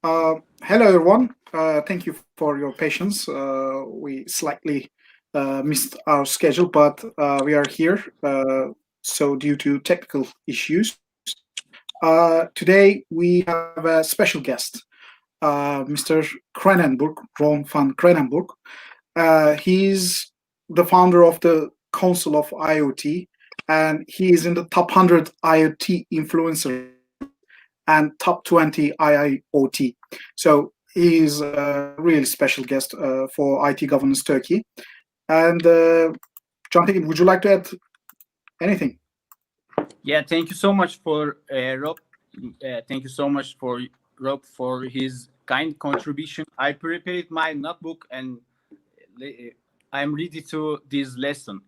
Hello, everyone. Thank you for your patience. We slightly missed our schedule, but we are here. So, due to technical issues, today we have a special guest, Mr. Kranenburg, Ron van Kranenburg. He's the founder of the Council of IoT, and he is in the top 100 IoT influencer list and top 20 IIoT. So he is a really special guest for IT Governance Turkey. And John, would you like to add anything? Yeah, thank you so much for Rob. Thank you so much for Rob for his kind contribution. I prepared my notebook and I'm ready to this lesson.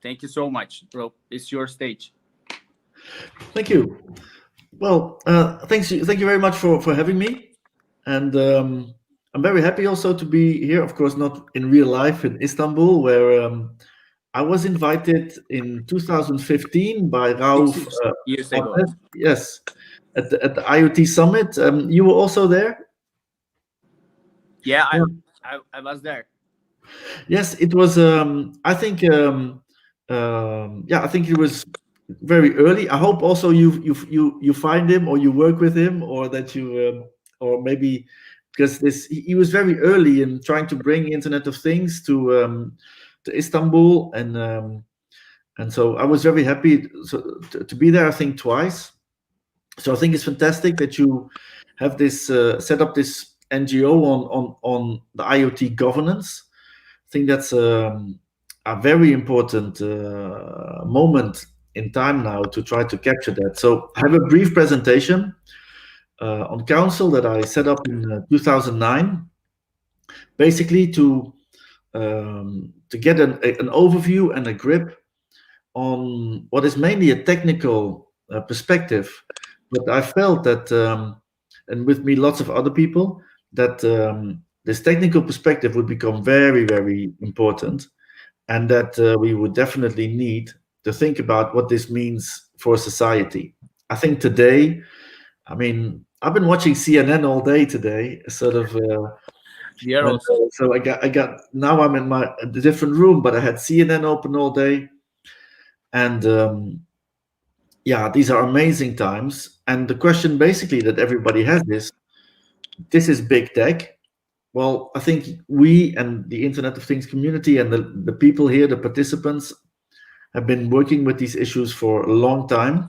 Thank you so much, Rob. It's your stage. Thank you. Well, thank you very much for having me, and I'm very happy also to be here. Of course, not in real life in Istanbul, where I was invited in 2015 by Rauf. 6 years ago. Yes, at the IoT summit. You were also there. Yeah, I was there. Yes, it was. I think. I think it was very early. I hope also you find him or you work with him or that you or maybe because he was very early in trying to bring Internet of Things to Istanbul and so I was very happy to be there. I think twice. So I think it's fantastic that you have this set up this NGO on the IoT governance. I think that's a very important moment in time now to try to capture that. So I have a brief presentation on council that I set up in 2009, basically to get an overview and a grip on what is mainly a technical perspective. But I felt that, and with me lots of other people, that this technical perspective would become very, very important, and that we would definitely need to think about what this means for society. I think today, I mean, I've been watching CNN all day today, sort of. Yeah, also. So I got. Now I'm in the different room, but I had CNN open all day, and yeah, these are amazing times. And the question basically that everybody has is, this is big tech. Well, I think we and the Internet of Things community and the people here, the participants, have been working with these issues for a long time.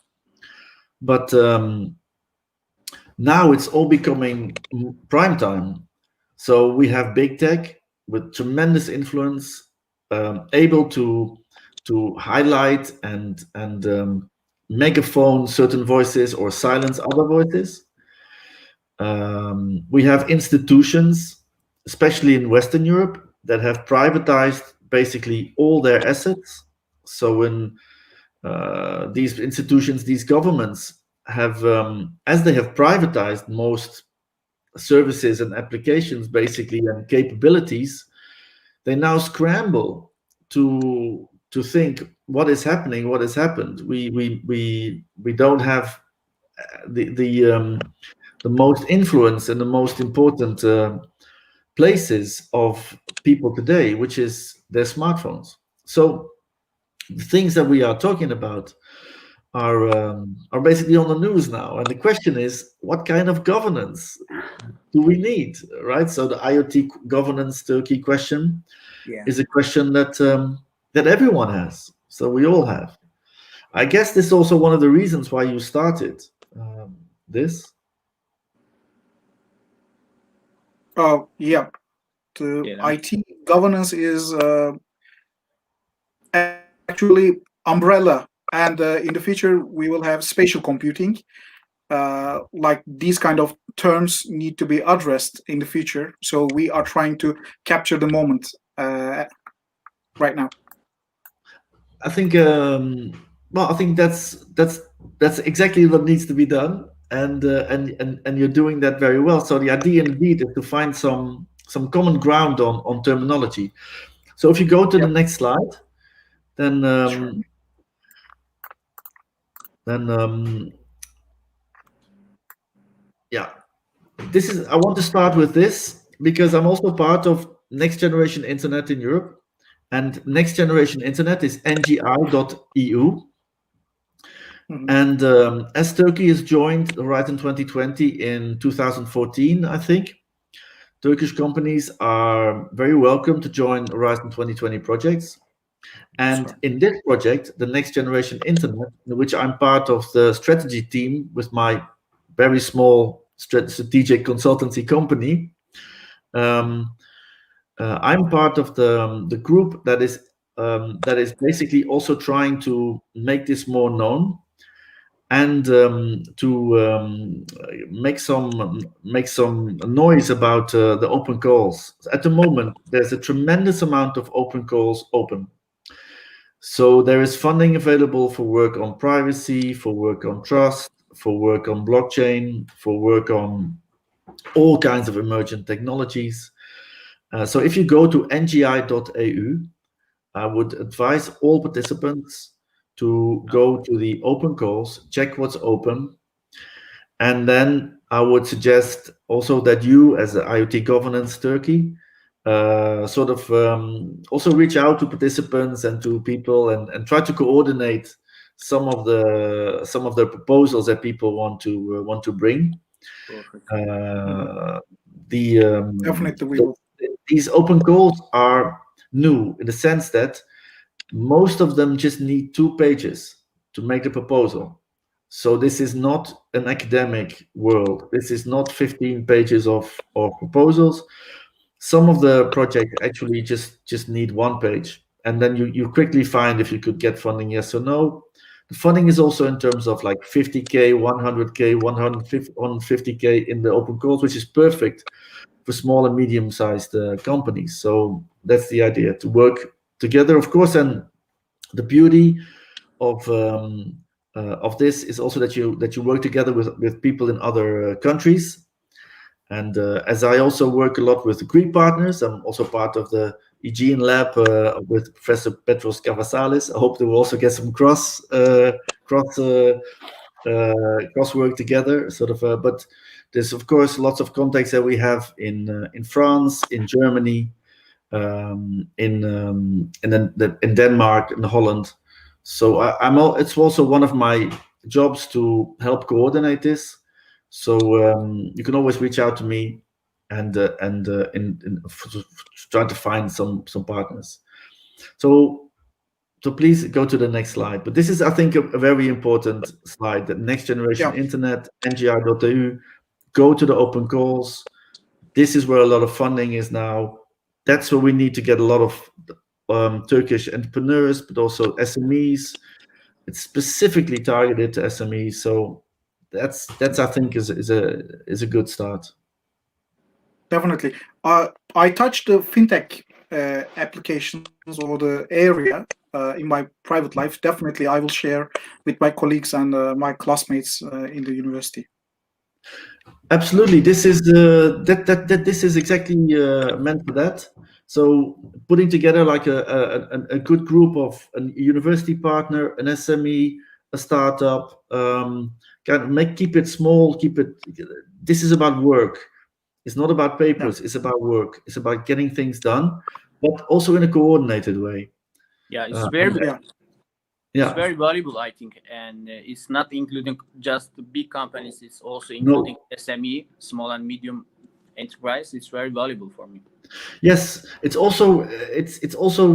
But now it's all becoming prime time. So we have big tech with tremendous influence, able to highlight and megaphone certain voices or silence other voices. We have institutions, especially in Western Europe, that have privatized basically all their assets. So when these institutions, these governments have, as they have privatized most services and applications, basically, and capabilities, they now scramble to think what is happening, what has happened. We don't have the most influence and the most important places of people today, which is their smartphones. So the things that we are talking about are basically on the news now, and the question is, what kind of governance do we need, right? So the IoT governance Turkey question is a question that that everyone has. So we all have. I guess this is also one of the reasons why you started this. Yeah, the IT governance is actually umbrella, and in the future we will have spatial computing. Like these kind of terms need to be addressed in the future. So we are trying to capture the moment right now. I think well, I think that's exactly what needs to be done, and you're doing that very well. So the idea indeed is to find some common ground on terminology. So if you go to the next slide, then Sure. then yeah, I want to start with this because I'm also part of Next Generation Internet in Europe, and Next Generation Internet is NGI.eu. And as Turkey has joined Horizon 2020 in 2014, I think, Turkish companies are very welcome to join Horizon 2020 projects. And in this project, the Next Generation Internet, in which I'm part of the strategy team with my very small strategic consultancy company, I'm part of the group that is basically also trying to make this more known and to make some noise about the open calls. At the moment, there's a tremendous amount of open calls open. So there is funding available for work on privacy, for work on trust, for work on blockchain, for work on all kinds of emergent technologies. So if you go to ngi.eu, I would advise all participants to go to the open calls, check what's open, and then I would suggest also that you, as the IoT Governance Turkey, also reach out to participants and to people and try to coordinate some of the proposals that people want to bring. Definitely we will. These open calls are new in the sense that most of them just need 2 pages to make a proposal. So this is not an academic world. This is not 15 pages of proposals. Some of the projects actually just need 1 page, and then you quickly find if you could get funding, yes or no. The funding is also in terms of like 50K, 100K, 150K in the open calls, which is perfect for small and medium-sized companies. So that's the idea, to work together, of course. And the beauty of this is also that you work together with people in other countries. And as I also work a lot with Greek partners, I'm also part of the Aegean Lab with Professor Petros Kavasalis. I hope they will also get some cross work together, but there's of course lots of contacts that we have in France, in Germany, in Denmark, in Holland. So it's also one of my jobs to help coordinate this. So you can always reach out to me and try to find some partners. So please go to the next slide. But this is, I think, a very important slide. The Next Generation Internet, ngi.eu. Go to the open calls. This is where a lot of funding is now. That's where we need to get a lot of Turkish entrepreneurs, but also SMEs. It's specifically targeted to SMEs. So that's I think is a good start. Definitely. I touched the fintech applications or the area in my private life. Definitely, I will share with my colleagues and my classmates in the university. Absolutely, this is this is exactly meant for that. So putting together like a good group of a university partner, an SME, a startup, keep it small, this is about work. It's not about papers, it's about work. It's about getting things done, but also in a coordinated way. Yeah, it's it's very valuable, I think, and it's not including just the big companies. It's also including SME, small and medium enterprise. It's very valuable for me. Yes, it's also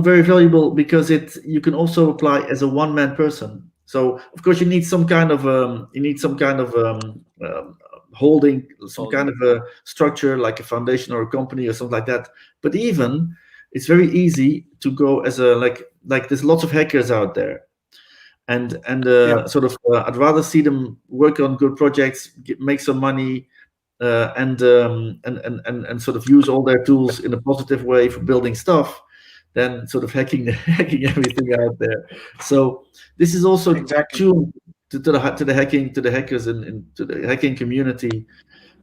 very valuable because you can also apply as a one-man person. So of course you need some kind of holding, kind of a structure like a foundation or a company or something like that. But even it's very easy to go as a like there's lots of hackers out there, and I'd rather see them work on good projects, make some money, and sort of use all their tools in a positive way for building stuff than sort of hacking everything out there. So this is also tuned to the hackers and to the hacking community.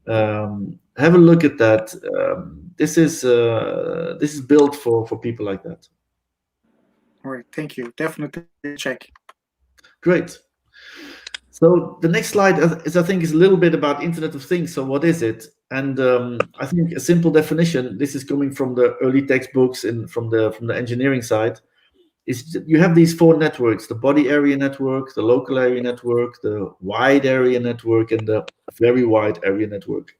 Have a look at that. This is built for people like that. All right, thank you. Definitely check. Great. So the next slide is, I think, is a little bit about Internet of Things. So what is it? And I think a simple definition, this is coming from the early textbooks and from the engineering side, is that you have these four networks: the body area network, the local area network, the wide area network, and the very wide area network.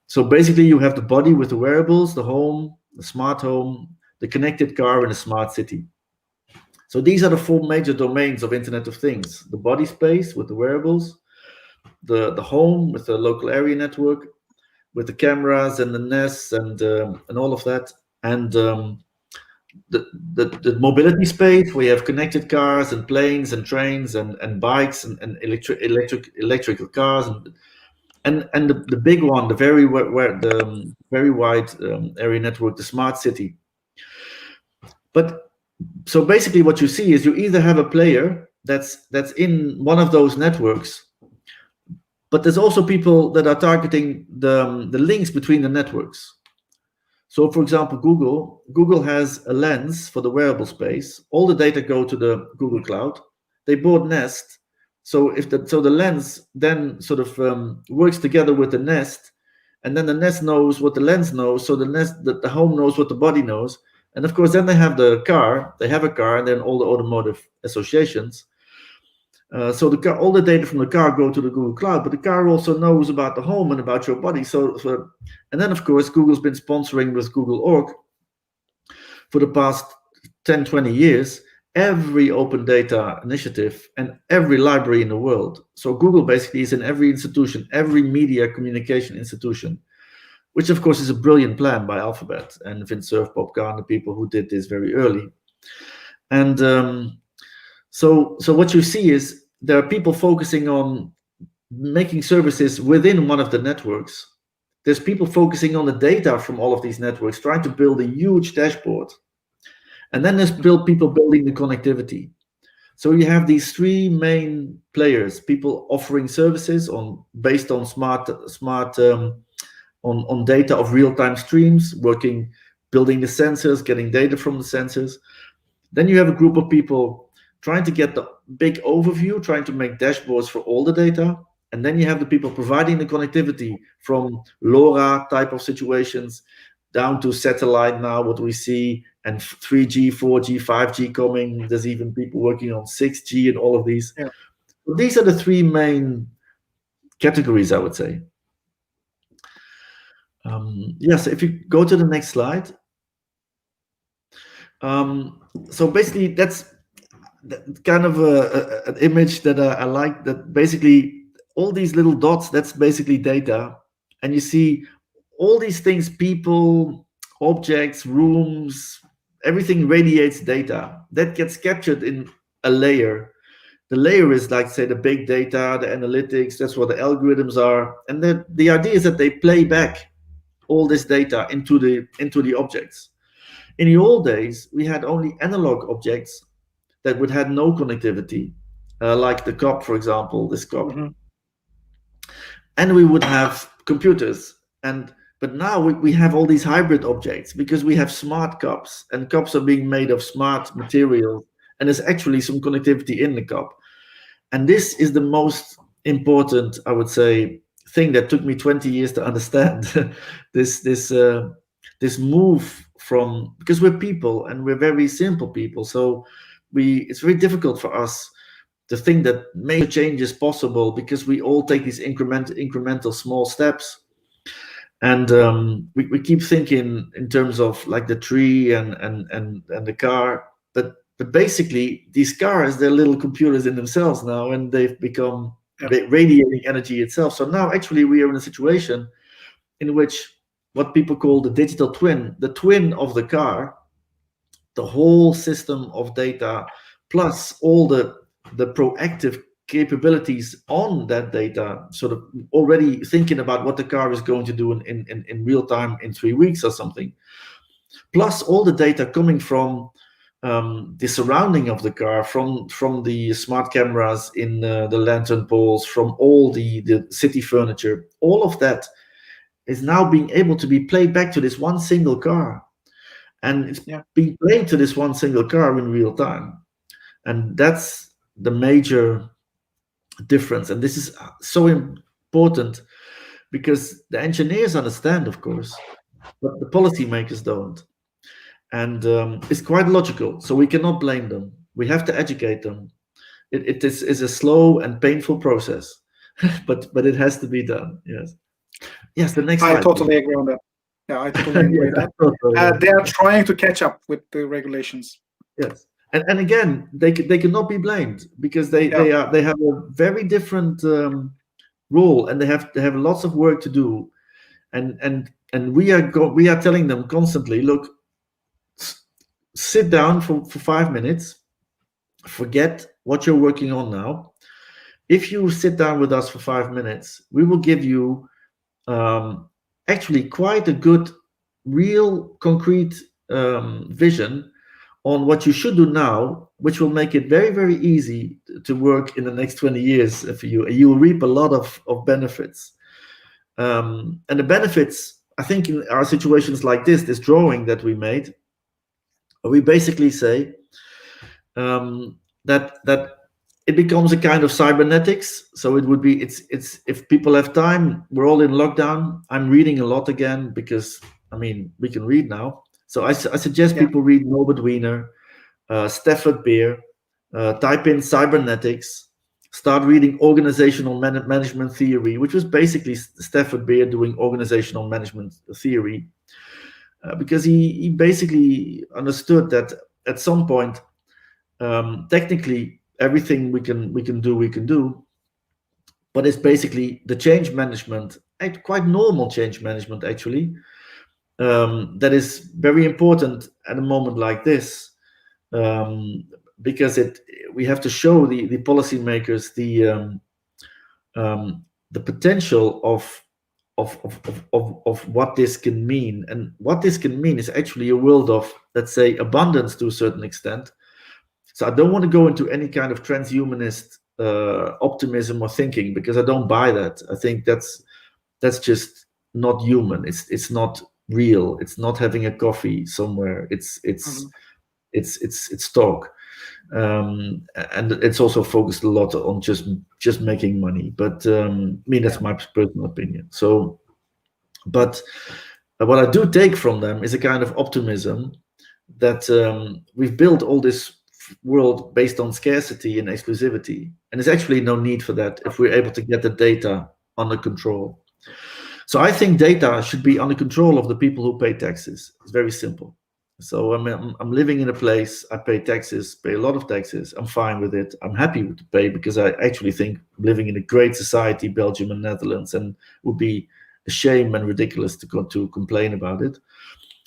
So basically, you have the body with the wearables, the home, the smart home, the connected car, and the smart city. So these are the four major domains of Internet of Things: the body space with the wearables, the home with the local area network, with the cameras and the Nest and all of that, and the mobility space. We have connected cars and planes and trains and bikes and electrical cars and the big one, the very wide area network, the smart city. But so basically, what you see is you either have a player that's in one of those networks, but there's also people that are targeting the links between the networks. So, for example, Google has a lens for the wearable space. All the data go to the Google Cloud. They bought Nest, so the lens then sort of works together with the Nest, and then the Nest knows what the lens knows. So the home knows what the body knows, and of course, then they have the car. They have a car, and then all the automotive associations. So all the data from the car go to the Google Cloud, but the car also knows about the home and about your body. And then, of course, Google's been sponsoring with Google Org for the past 10, 20 years, every open data initiative and every library in the world. So Google basically is in every institution, every media communication institution, which, of course, is a brilliant plan by Alphabet and Vint Cerf, Bob Kahn, the people who did this very early. And So what you see is there are people focusing on making services within one of the networks. There's people focusing on the data from all of these networks, trying to build a huge dashboard. And then there's people building the connectivity. So you have these three main players, people offering services based on on data of real-time streams, building the sensors, getting data from the sensors. Then you have a group of people trying to get the big overview, trying to make dashboards for all the data. And then you have the people providing the connectivity from LoRa type of situations down to satellite now, what we see, and 3G, 4G, 5G coming. There's even people working on 6G and all of these. Yeah. So these are the three main categories, I would say. Yes, if you go to the next slide. So basically, that's kind of an image that I like, that basically all these little dots, that's basically data. And you see all these things, people, objects, rooms, everything radiates data that gets captured in a layer. The layer is like, say, the big data, the analytics, that's what the algorithms are. And then the idea is that they play back all this data into the objects. In the old days, we had only analog objects that would have no connectivity, like the cup, for example, this cup. Mm-hmm. And we would have computers. But now we have all these hybrid objects because we have smart cups, and cups are being made of smart material, and there's actually some connectivity in the cup. And this is the most important, I would say, thing that took me 20 years to understand. this move from, because we're people and we're very simple people, so it's very difficult for us to think that major change is possible because we all take these incremental small steps. And we keep thinking in terms of like the tree and the car, but basically these cars, they're little computers in themselves now, and they've become radiating energy itself. So now actually we are in a situation in which what people call the digital twin, the twin of the car, the whole system of data, plus all the proactive capabilities on that data, sort of already thinking about what the car is going to do in real time in 3 weeks or something, plus all the data coming from the surrounding of the car, from the smart cameras in the lantern poles, from all the city furniture, all of that is now being able to be played back to this one single car. And it's being played to this one single car in real time. And that's the major difference. And this is so important because the engineers understand, of course, but the policymakers don't. And it's quite logical, so we cannot blame them. We have to educate them. It is a slow and painful process, but it has to be done. Yes. The next I slide, totally please. agree on that. Yeah, I totally agree Yeah, with that. They are trying to catch up with the regulations. Yes, and again, they cannot be blamed because they have a very different role, and they have lots of work to do, and we are telling them constantly, look, sit down for 5 minutes, forget what you're working on now. If you sit down with us for 5 minutes, we will give you actually quite a good, real, concrete vision on what you should do now, which will make it very, very easy to work in the next 20 years for you. And you will reap a lot of benefits. And the benefits, I think, in our situations like this drawing that we made, we basically say that it becomes a kind of cybernetics. So it would be, it's if people have time, we're all in lockdown. I'm reading a lot again because, I mean, we can read now. So I suggest people read Norbert Wiener, Stafford Beer, type in cybernetics, start reading organizational management theory, which was basically Stafford Beer doing organizational management theory, because he basically understood that at some point, technically everything we can do, but it's basically the change management, quite normal change management actually, that is very important at a moment like this. Because we have to show the policymakers the potential of what this can mean, and what this can mean is actually a world of, let's say, abundance to a certain extent. So I don't want to go into any kind of transhumanist optimism or thinking, because I don't buy that. I think that's just not human. It's not real. It's not having a coffee somewhere. It's talk, and it's also focused a lot on just making money. But I mean, that's my personal opinion. So, but what I do take from them is a kind of optimism that we've built all this world based on scarcity and exclusivity, and there's actually no need for that if we're able to get the data under control. So I think data should be under control of the people who pay taxes. It's very simple. So I'm living in a place, I pay taxes, pay a lot of taxes. I'm fine with it. I'm happy to pay, because I actually think I'm living in a great society, Belgium and Netherlands, and would be a shame and ridiculous to complain about it.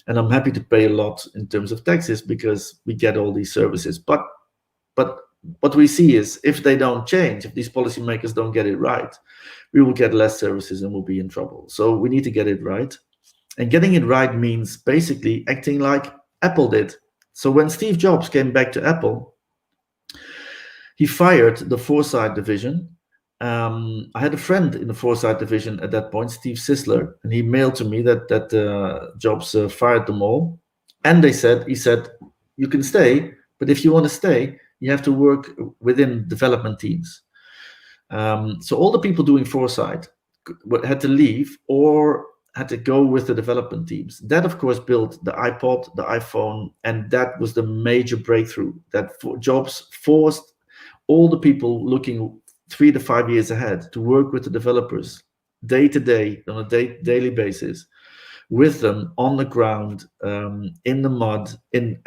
And I'm happy to pay a lot in terms of taxes because we get all these services. But what we see is, if they don't change, if these policymakers don't get it right, we will get less services and we'll be in trouble. So we need to get it right. And getting it right means basically acting like Apple did. So when Steve Jobs came back to Apple, he fired the Foresight division. I had a friend in the Foresight division at that point, Steve Sisler, and he mailed to me that Jobs fired them all. And he said, you can stay, but if you want to stay, you have to work within development teams. So all the people doing Foresight had to leave or had to go with the development teams. That, of course, built the iPod, the iPhone, and that was the major breakthrough. That Jobs forced all the people looking 3 to 5 years ahead to work with the developers day to day, on a daily basis, with them on the ground, in the mud, and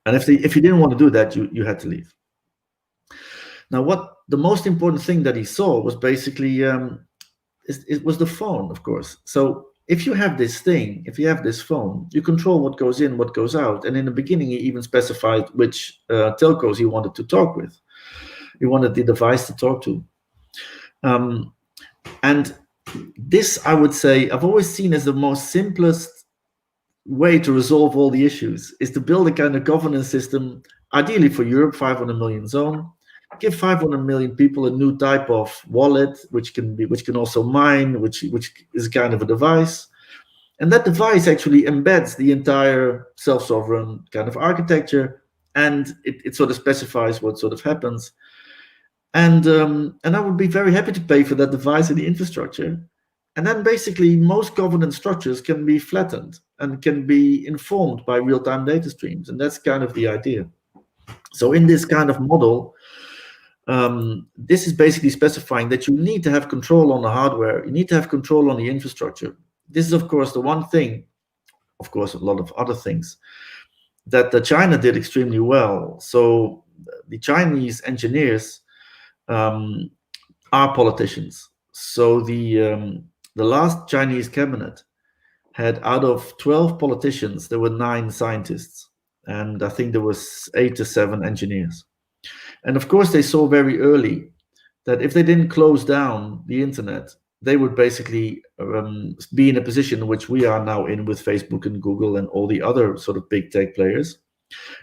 if you didn't want to do that, you had to leave. Now, what the most important thing that he saw was basically it was the phone, of course. So if you have this thing, if you have this phone, you control what goes in, what goes out. And in the beginning, he even specified which telcos he wanted to talk with. He wanted the device to talk to. And this, I would say, I've always seen as the most simplest way to resolve all the issues, is to build a kind of governance system, ideally for Europe, 500 million zone, give 500 million people a new type of wallet, which can also mine, which is kind of a device. And that device actually embeds the entire self-sovereign kind of architecture, and it sort of specifies what sort of happens. and I would be very happy to pay for that device and the infrastructure. And then basically most governance structures can be flattened and can be informed by real-time data streams, and that's kind of the idea. So in this kind of model, this is basically specifying that you need to have control on the hardware, you need to have control on the infrastructure. This is, of course, the one thing, of course, a lot of other things, that China did extremely well. So the Chinese engineers are politicians. So the last Chinese cabinet had, out of 12 politicians, there were 9 scientists, and I think there was 8 to 7 engineers. And of course, they saw very early that if they didn't close down the internet, they would basically be in a position which we are now in with Facebook and Google and all the other sort of big tech players,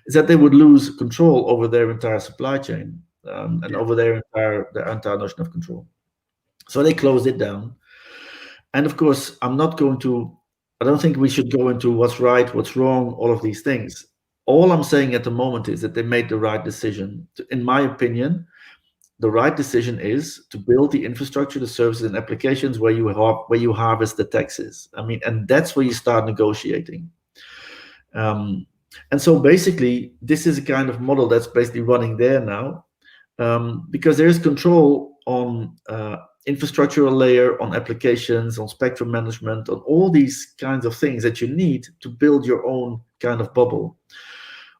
is that they would lose control over their entire supply chain and over their entire notion of control. So they closed it down. And of course, I don't think we should go into what's right, what's wrong, all of these things. All I'm saying at the moment is that they made the right decision. In my opinion, the right decision is to build the infrastructure, the services and applications where you harvest the taxes. I mean, and that's where you start negotiating. And so basically, this is a kind of model that's basically running there now, because there is control on infrastructural layer, on applications, on spectrum management, on all these kinds of things that you need to build your own kind of bubble.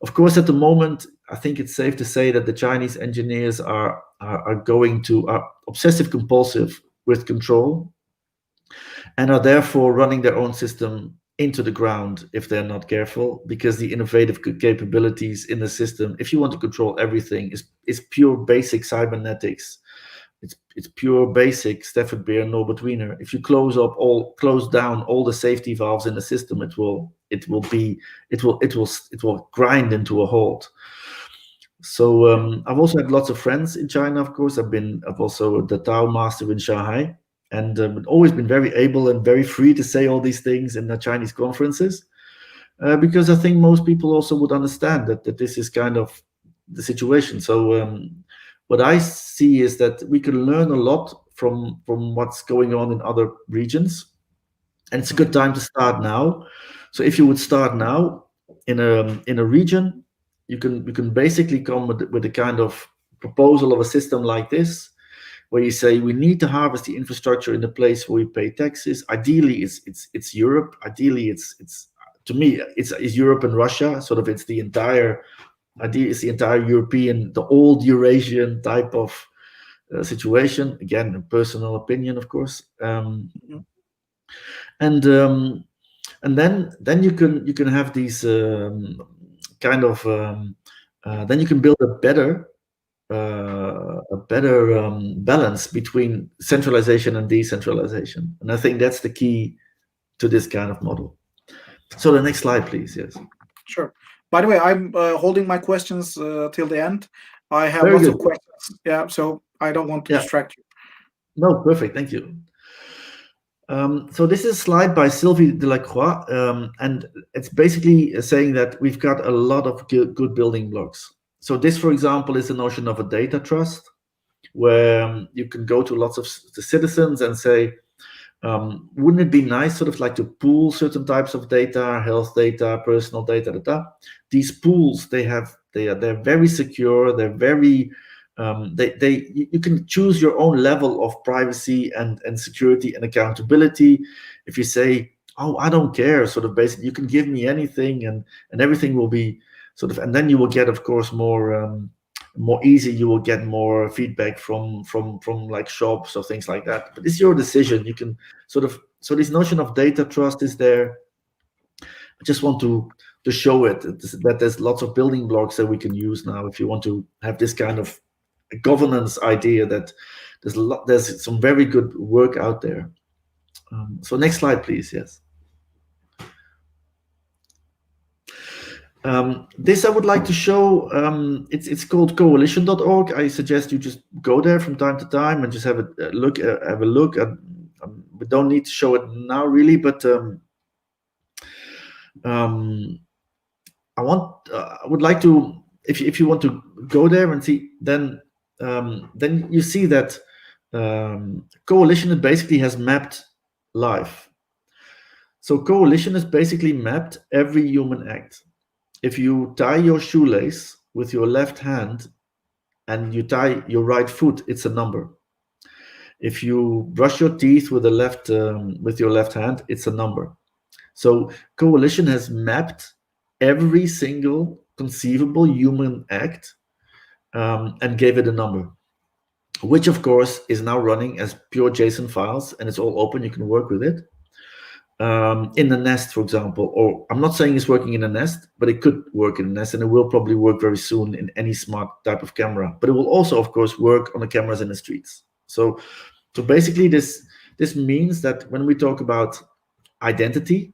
Of course, at the moment, I think it's safe to say that the Chinese engineers are obsessive compulsive with control, and are therefore running their own system into the ground if they're not careful, because the innovative capabilities in the system, if you want to control everything, is pure basic cybernetics. It's pure basic Stafford Beer Norbert Wiener. If you close down all the safety valves in the system, it will grind into a halt. So I've also had lots of friends in China, of course. I've also the Tao master in Shanghai, and always been very able and very free to say all these things in the Chinese conferences, because I think most people also would understand that this is kind of the situation. So what I see is that we can learn a lot from what's going on in other regions, and it's a good time to start now. So if you would start now in a region, you can basically come with a kind of proposal of a system like this, where you say we need to harvest the infrastructure in the place where we pay taxes. Ideally, it's Europe. Ideally, it's to me it's Europe and Russia. Sort of it's the entire European, the old Eurasian type of situation. Again, a personal opinion, of course. And then you can have these kind of then you can build a better balance between centralization and decentralization. And I think that's the key to this kind of model. So the next slide, please. Yes. Sure. By the way, I'm holding my questions till the end. I have Very lots good. of questions. Yeah, so I don't want to distract you. No, perfect. Thank you. So this is a slide by Sylvie Delacroix, and it's basically saying that we've got a lot of good building blocks. So this, for example, is the notion of a data trust, where you can go to lots of the citizens and say, wouldn't it be nice sort of like to pool certain types of data, health data, personal data. These pools, they're very secure, they're very you can choose your own level of privacy and security and accountability. If you say, oh, I don't care, sort of basically you can give me anything and everything will be sort of, and then you will get, of course, more easy, you will get more feedback from like shops or things like that. But it's your decision. You can sort of, so this notion of data trust is there. I just want to show it that there's lots of building blocks that we can use now if you want to have this kind of governance idea, that there's some very good work out there. So next slide, please. Yes. This I would like to show. It's called coalition.org. I suggest you just go there from time to time and just have a look. We don't need to show it now, really, but I would like to, if you want to go there and see, then then you see that coalition basically has mapped life. So coalition has basically mapped every human act. If you tie your shoelace with your left hand and you tie your right foot, it's a number. If you brush your teeth with with your left hand, it's a number. So coalition has mapped every single conceivable human act and gave it a number, which of course is now running as pure JSON files, and it's all open. You can work with it. In the Nest, for example, or I'm not saying it's working in a Nest, but it could work in a Nest, and it will probably work very soon in any smart type of camera. But it will also, of course, work on the cameras in the streets. So basically, this means that when we talk about identity,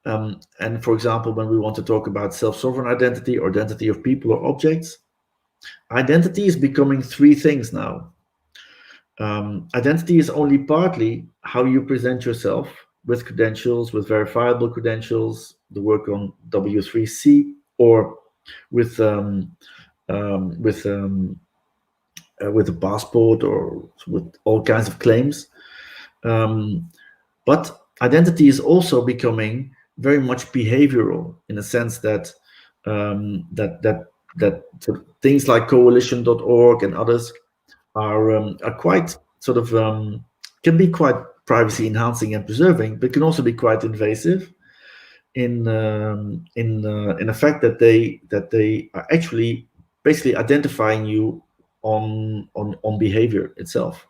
and for example, when we want to talk about self-sovereign identity or identity of people or objects, identity is becoming three things now. Identity is only partly how you present yourself with credentials, with verifiable credentials, the work on W3C, or with a passport or with all kinds of claims. But identity is also becoming very much behavioral, in the sense that that things like coalition.org and others are quite sort of can be quite privacy enhancing and preserving, but can also be quite invasive in the fact that they are actually basically identifying you on behavior itself.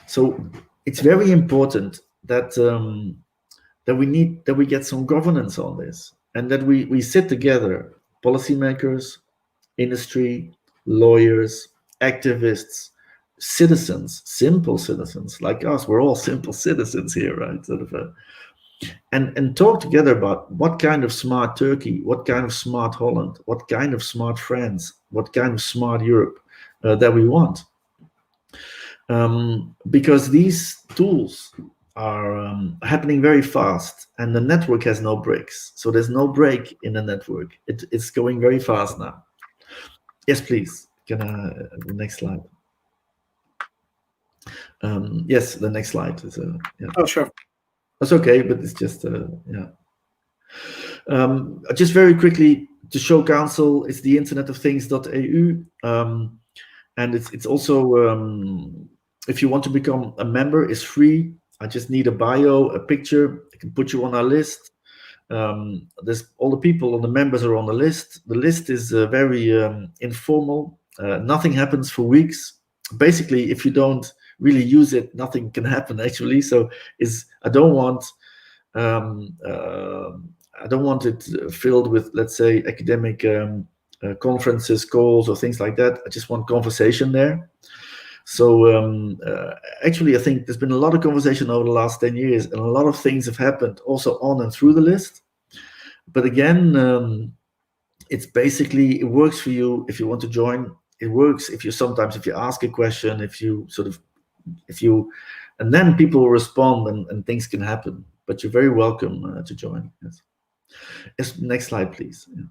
So it's very important that that we get some governance on this, and that we sit together, policymakers, industry, lawyers, activists, citizens, simple citizens like us. We're all simple citizens here, right? Sort of, and talk together about what kind of smart Turkey, what kind of smart Holland, what kind of smart France, what kind of smart Europe that we want. Because these tools are happening very fast, and the network has no breaks. So there's no break in the network. It's going very fast now. Yes, please. Can the next slide? Yes, the next slide is yeah. Oh, sure. That's okay, but it's just yeah. Just very quickly to show council, it's the Internet of Things.eu, and it's also if you want to become a member, it's free. I just need a bio, a picture. I can put you on our list. There's all the people, all the members are on the list. The list is very informal. Nothing happens for weeks. Basically, if you don't really use it, nothing can happen actually. So I don't want it filled with, let's say, academic conferences, calls, or things like that. I just want conversation there. So actually, I think there's been a lot of conversation over the last 10 years, and a lot of things have happened also on and through the list. But again, it's basically, it works for you if you want to join. It works if you ask a question, and then people will respond, and things can happen. But you're very welcome to join. Yes. Yes, next slide, please. Yeah.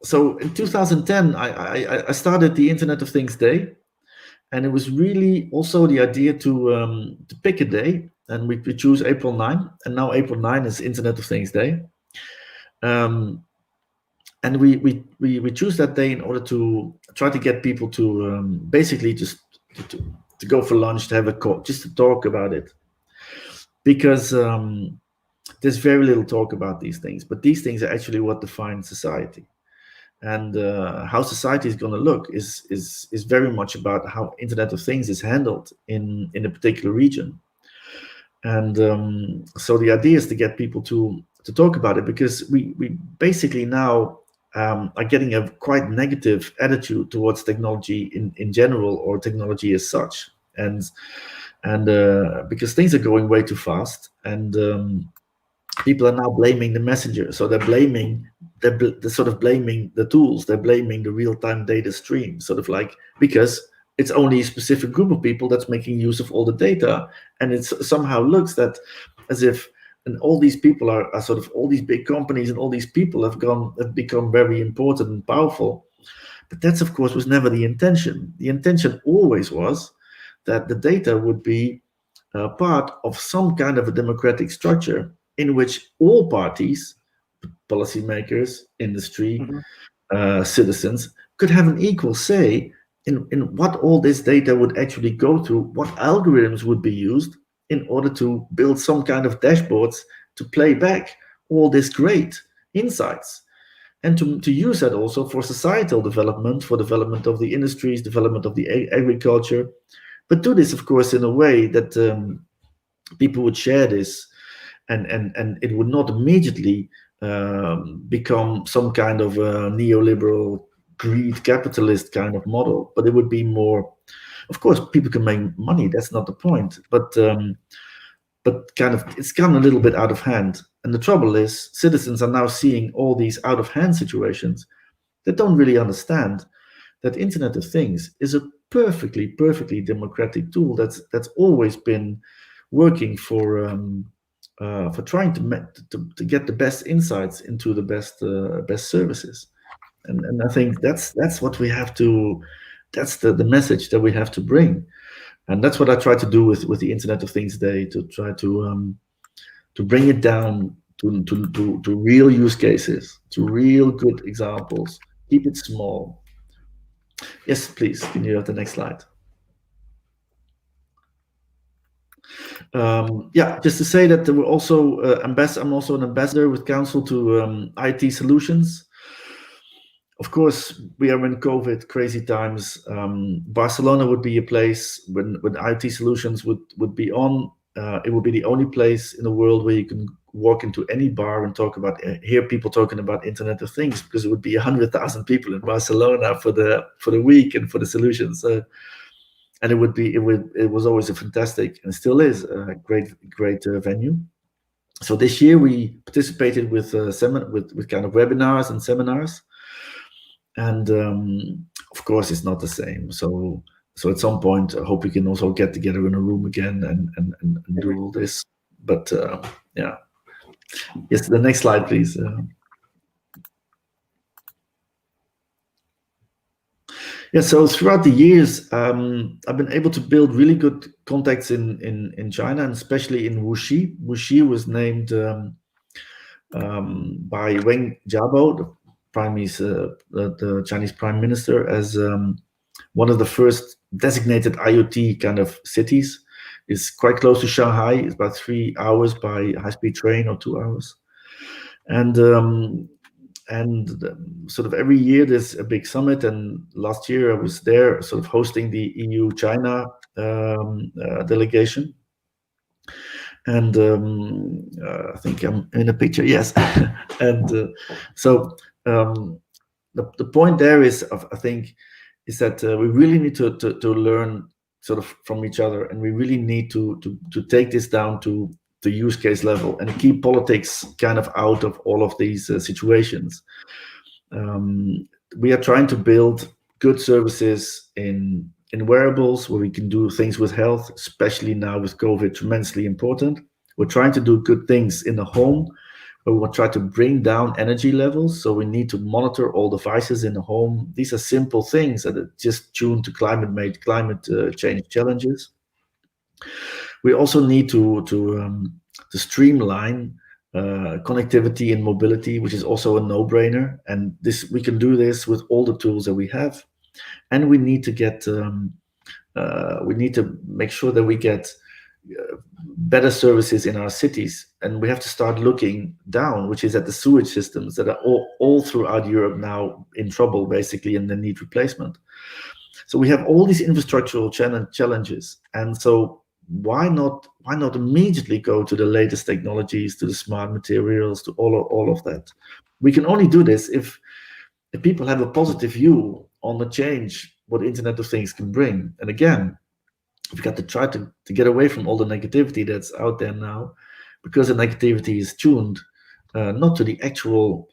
So in 2010, I started the Internet of Things Day, and it was really also the idea to pick a day, and we choose April 9, and now April 9 is Internet of Things Day. And we choose that day in order to try to get people to basically just to go for lunch, to have a call, just to talk about it, because there's very little talk about these things, but these things are actually what define society. And how society is going to look is very much about how Internet of Things is handled in a particular region. And so the idea is to get people to talk about it, because we basically now are getting a quite negative attitude towards technology in general, or technology as such, and because things are going way too fast, and people are now blaming the messenger. So they're sort of blaming the tools. They're blaming the real-time data stream, sort of like, because it's only a specific group of people that's making use of all the data, and it somehow looks that as if and all these people are sort of, all these big companies and all these people have become very important and powerful. But that's, of course, was never the intention. The intention always was that the data would be part of some kind of a democratic structure in which all parties, policymakers, industry, citizens, could have an equal say in what all this data would actually go through, what algorithms would be used in order to build some kind of dashboards to play back all this great insights, and to use that also for societal development, for development of the industries, development of the agriculture, but do this, of course, in a way that people would share this, and it would not immediately become some kind of a neoliberal greed capitalist kind of model, but it would be more, of course, people can make money, that's not the point, but kind of, it's gone a little bit out of hand. And the trouble is, citizens are now seeing all these out of hand situations that don't really understand that Internet of Things is a perfectly democratic tool that's always been working for trying to get the best insights into the best services. And I think that's what we have to, that's the message that we have to bring. And that's what I try to do with the Internet of Things Day, to try to bring it down to real use cases, to real good examples. Keep it small. Yes, please. Can you have the next slide? Yeah, just to say that we're also I'm also an ambassador with Council to IT Solutions. Of course, we are in COVID crazy times. Barcelona would be a place when IT Solutions would be on. It would be the only place in the world where you can walk into any bar and hear people talking about Internet of Things, because it would be 100,000 people in Barcelona for the week and for the solutions. And it was always a fantastic, and still is a great venue. So this year we participated with kind of webinars and seminars, and of course it's not the same. So at some point, I hope we can also get together in a room again and do all this. But yeah, yes, the next slide, please. Yeah, so throughout the years, I've been able to build really good contacts in China, and especially in Wuxi. Wuxi was named by Wen Jiabo, the Chinese Prime Minister, as one of the first designated IoT kind of cities. It's quite close to Shanghai. It's about 3 hours by high-speed train, or 2 hours. And sort of every year there's a big summit, and last year I was there sort of hosting the EU-China delegation. And I think I'm in a picture, yes. And so the point there is, I think, is that we really need to learn sort of from each other, and we really need to take this down to the use case level and keep politics kind of out of all of these situations. We are trying to build good services in wearables, where we can do things with health, especially now with COVID, tremendously important. We're trying to do good things in the home, where we will try to bring down energy levels. So we need to monitor all devices in the home. These are simple things that are just tuned to climate change challenges. We also need to streamline connectivity and mobility, which is also a no-brainer. And we can do this with all the tools that we have. And we need to make sure that we get better services in our cities, and we have to start looking down, which is at the sewage systems that are all throughout Europe now in trouble, basically, and they need replacement. So we have all these infrastructural challenges, and so why not immediately go to the latest technologies, to the smart materials, to all of that? We can only do this if people have a positive view on the change what Internet of Things can bring. And again, we've got to try to get away from all the negativity that's out there now, because the negativity is tuned not to the actual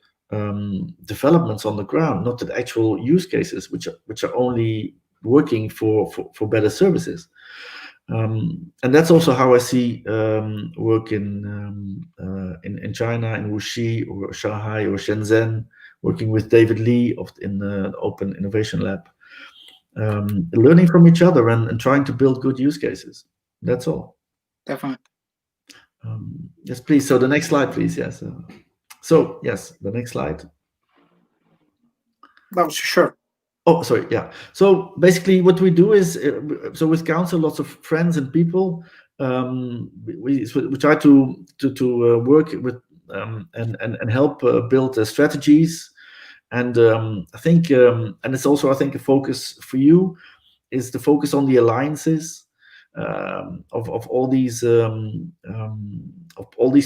developments on the ground, not to the actual use cases, which are only working for better services. And that's also how I see work in China, in Wuxi or Shanghai or Shenzhen, working with David Lee in the Open Innovation Lab, learning from each other and trying to build good use cases. That's all. Definitely. Yes, please. So the next slide, please. Yes. So yes, the next slide. That was sure. Oh, sorry. Yeah. So basically, what we do is, so with council, lots of friends and people, we try to work with and help build strategies, and I think, and it's also, I think, a focus for you is the focus on the alliances of all these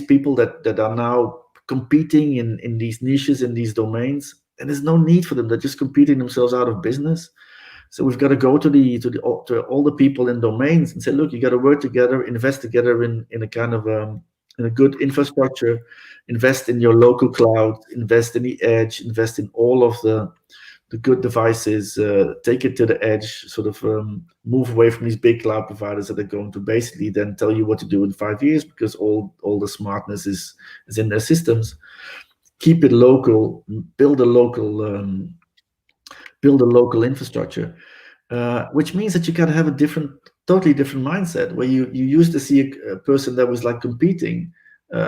people that are now competing in these niches, in these domains, and there's no need for them. They're just competing themselves out of business. So we've got to go to all the people in domains and say, look, you got to work together, invest together in a kind of in a good infrastructure, invest in your local cloud, invest in the edge, invest in all of the good devices, take it to the edge, sort of move away from these big cloud providers that are going to basically then tell you what to do in 5 years, because all the smartness is in their systems. Keep it local, build a local infrastructure, which means that you got to have a totally different mindset, where you used to see a person that was like competing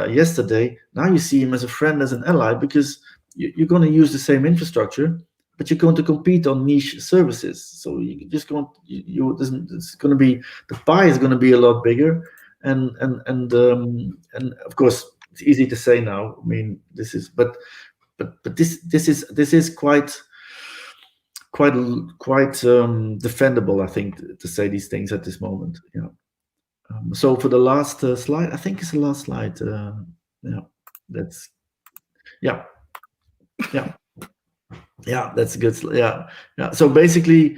yesterday. Now you see him as a friend, as an ally, because you're going to use the same infrastructure, but you're going to compete on niche services. So you just going it's going to be, the pie is going to be a lot bigger, and of course it's easy to say now. I mean, this is but this is quite defendable, I think, to say these things at this moment. Yeah. So for the last slide, I think it's the last slide. That's yeah. That's good. Yeah. So basically,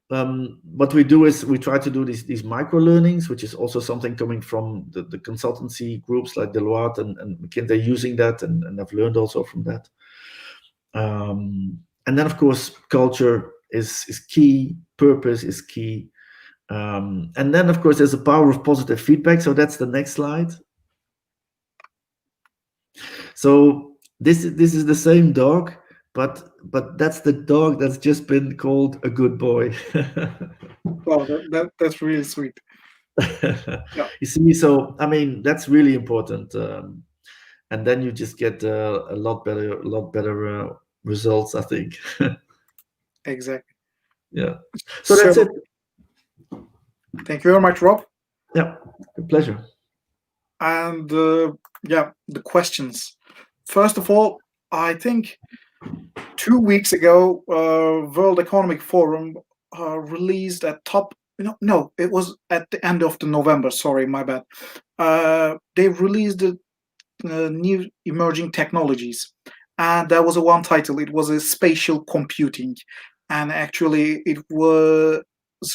what we do is we try to do these micro learnings, which is also something coming from the consultancy groups like Deloitte and McKinsey, using that, and I've learned also from that. And then, of course, culture is key, purpose is key. And then, of course, there's the power of positive feedback. So that's the next slide. So this is the same dog, but that's the dog that's just been called a good boy. Wow, that's really sweet. Yeah. You see, so I mean, that's really important. And then you just get a lot better results, I think. Exactly. Yeah. So that's it. Thank you very much, Rob. Yeah, a pleasure. And the questions. First of all, I think 2 weeks ago, World Economic Forum released a top. No, it was at the end of the November. Sorry, my bad. They released the new emerging technologies, and there was one title. It was a spatial computing, and actually it was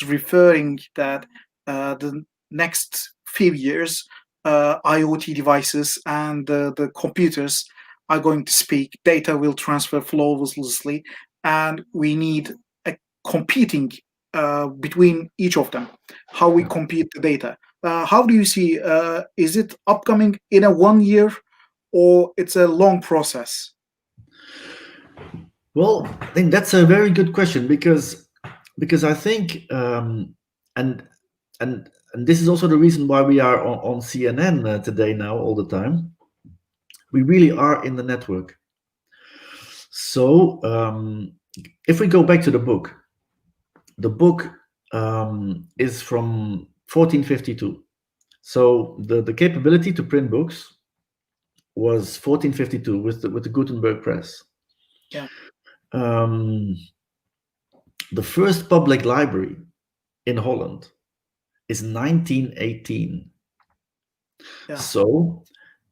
referring that the next few years, IoT devices and the computers are going to speak. Data will transfer flawlessly, and we need a competing between each of them. How we compete the data. How do you see? Is it upcoming in a 1 year, or it's a long process? Well, I think that's a very good question, because I think and this is also the reason why we are on CNN today now all the time. We really are in the network. So if we go back to the book is from 1452. So the capability to print books was 1452 with the Gutenberg press. Yeah. The first public library in Holland is 1918. Yeah. So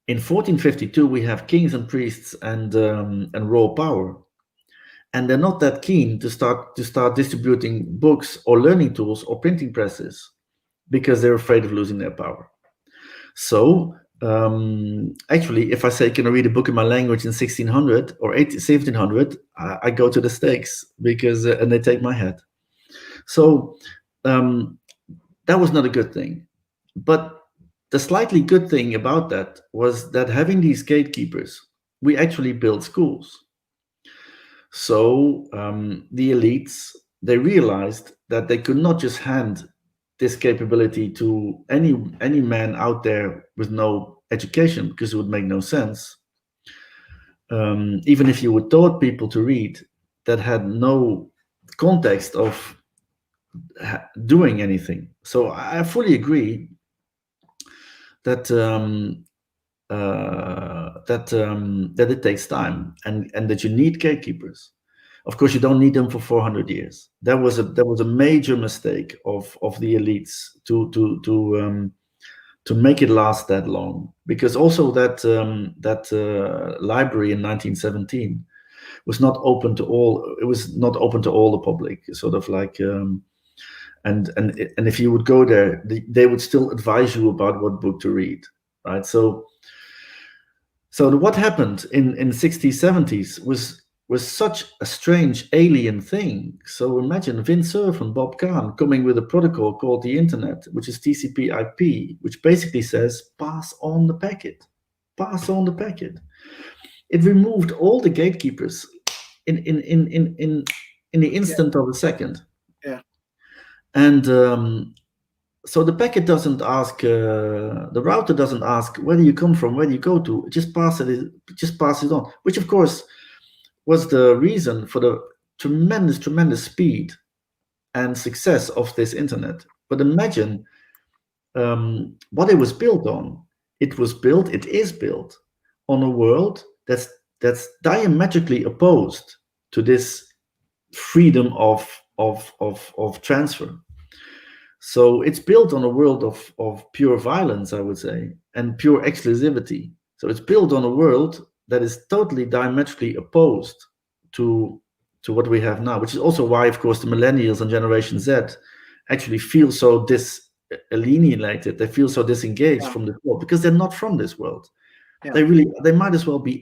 in 1452 we have kings and priests and raw power, and they're not that keen to start distributing books or learning tools or printing presses, because they're afraid of losing their power. So actually, if I say, can I read a book in my language in 1600 or 1700, I go to the stakes, because and they take my head. So that was not a good thing. But the slightly good thing about that was that having these gatekeepers, we actually built schools. So the elites, they realized that they could not just hand this capability to any man out there with no education, because it would make no sense. Even if you would taught people to read that had no context of doing anything. So I fully agree that that it takes time, and that you need gatekeepers. Of course, you don't need them for 400 years. That was a major mistake of the elites to make it last that long, because also that library in 1917 was not open to all. It was not open to all the public. Sort of like. And if you would go there, they would still advise you about what book to read, right? So what happened in 60s, 70s was such a strange alien thing. So imagine Vint Cerf and Bob Kahn coming with a protocol called the Internet, which is TCP/IP, which basically says pass on the packet, pass on the packet. It removed all the gatekeepers in the instant of a second. Yeah. And so the packet doesn't ask, the router doesn't ask where do you come from, where do you go to. It just pass it on, which of course was the reason for the tremendous speed and success of this internet. But imagine what it was built on. It is built on a world that's diametrically opposed to this freedom of transfer. So it's built on a world of pure violence, I would say, and pure exclusivity. So it's built on a world that is totally diametrically opposed to what we have now, which is also why, of course, the millennials and Generation Z actually feel so alienated. They feel so disengaged from this world because they're not from this world. Yeah. They might as well be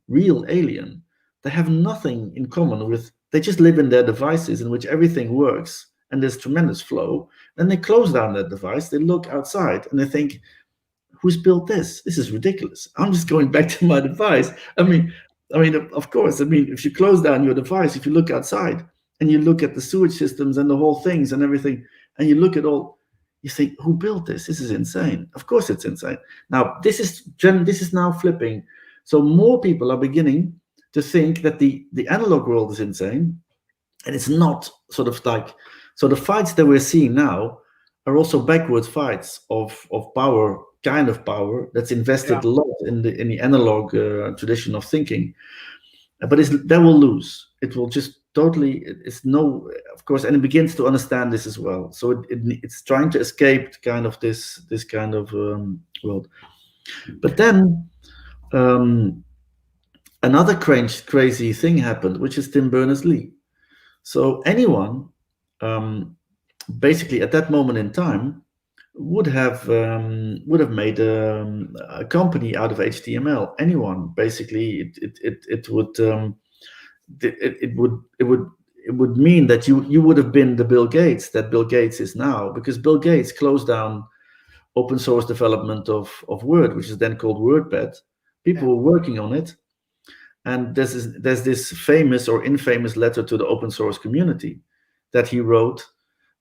real alien. They have nothing in common with. They just live in their devices in which everything works and there's tremendous flow. Then they close down that device, they look outside and they think, who's built this? This is ridiculous. I'm just going back to my device. I mean, of course, if you close down your device, if you look outside and you look at the sewage systems and the whole things and everything, and you look at all, you think, who built this? This is insane. Of course it's insane. Now, this is now flipping. So more people are beginning to think that the analog world is insane, and it's not. Sort of like, so the fights that we're seeing now are also backward fights of power, kind of power that's invested a lot in the analog tradition of thinking, but that will lose. It will just totally. It's no, of course, and it begins to understand this as well. So it's trying to escape kind of this kind of world, but then. Another crazy thing happened, which is Tim Berners-Lee. So anyone, basically at that moment in time, would have made a company out of HTML. Anyone, basically, it would mean that you would have been the Bill Gates that Bill Gates is now, because Bill Gates closed down open source development of Word, which is then called WordPad. People were working on it. And there's this famous or infamous letter to the open source community that he wrote,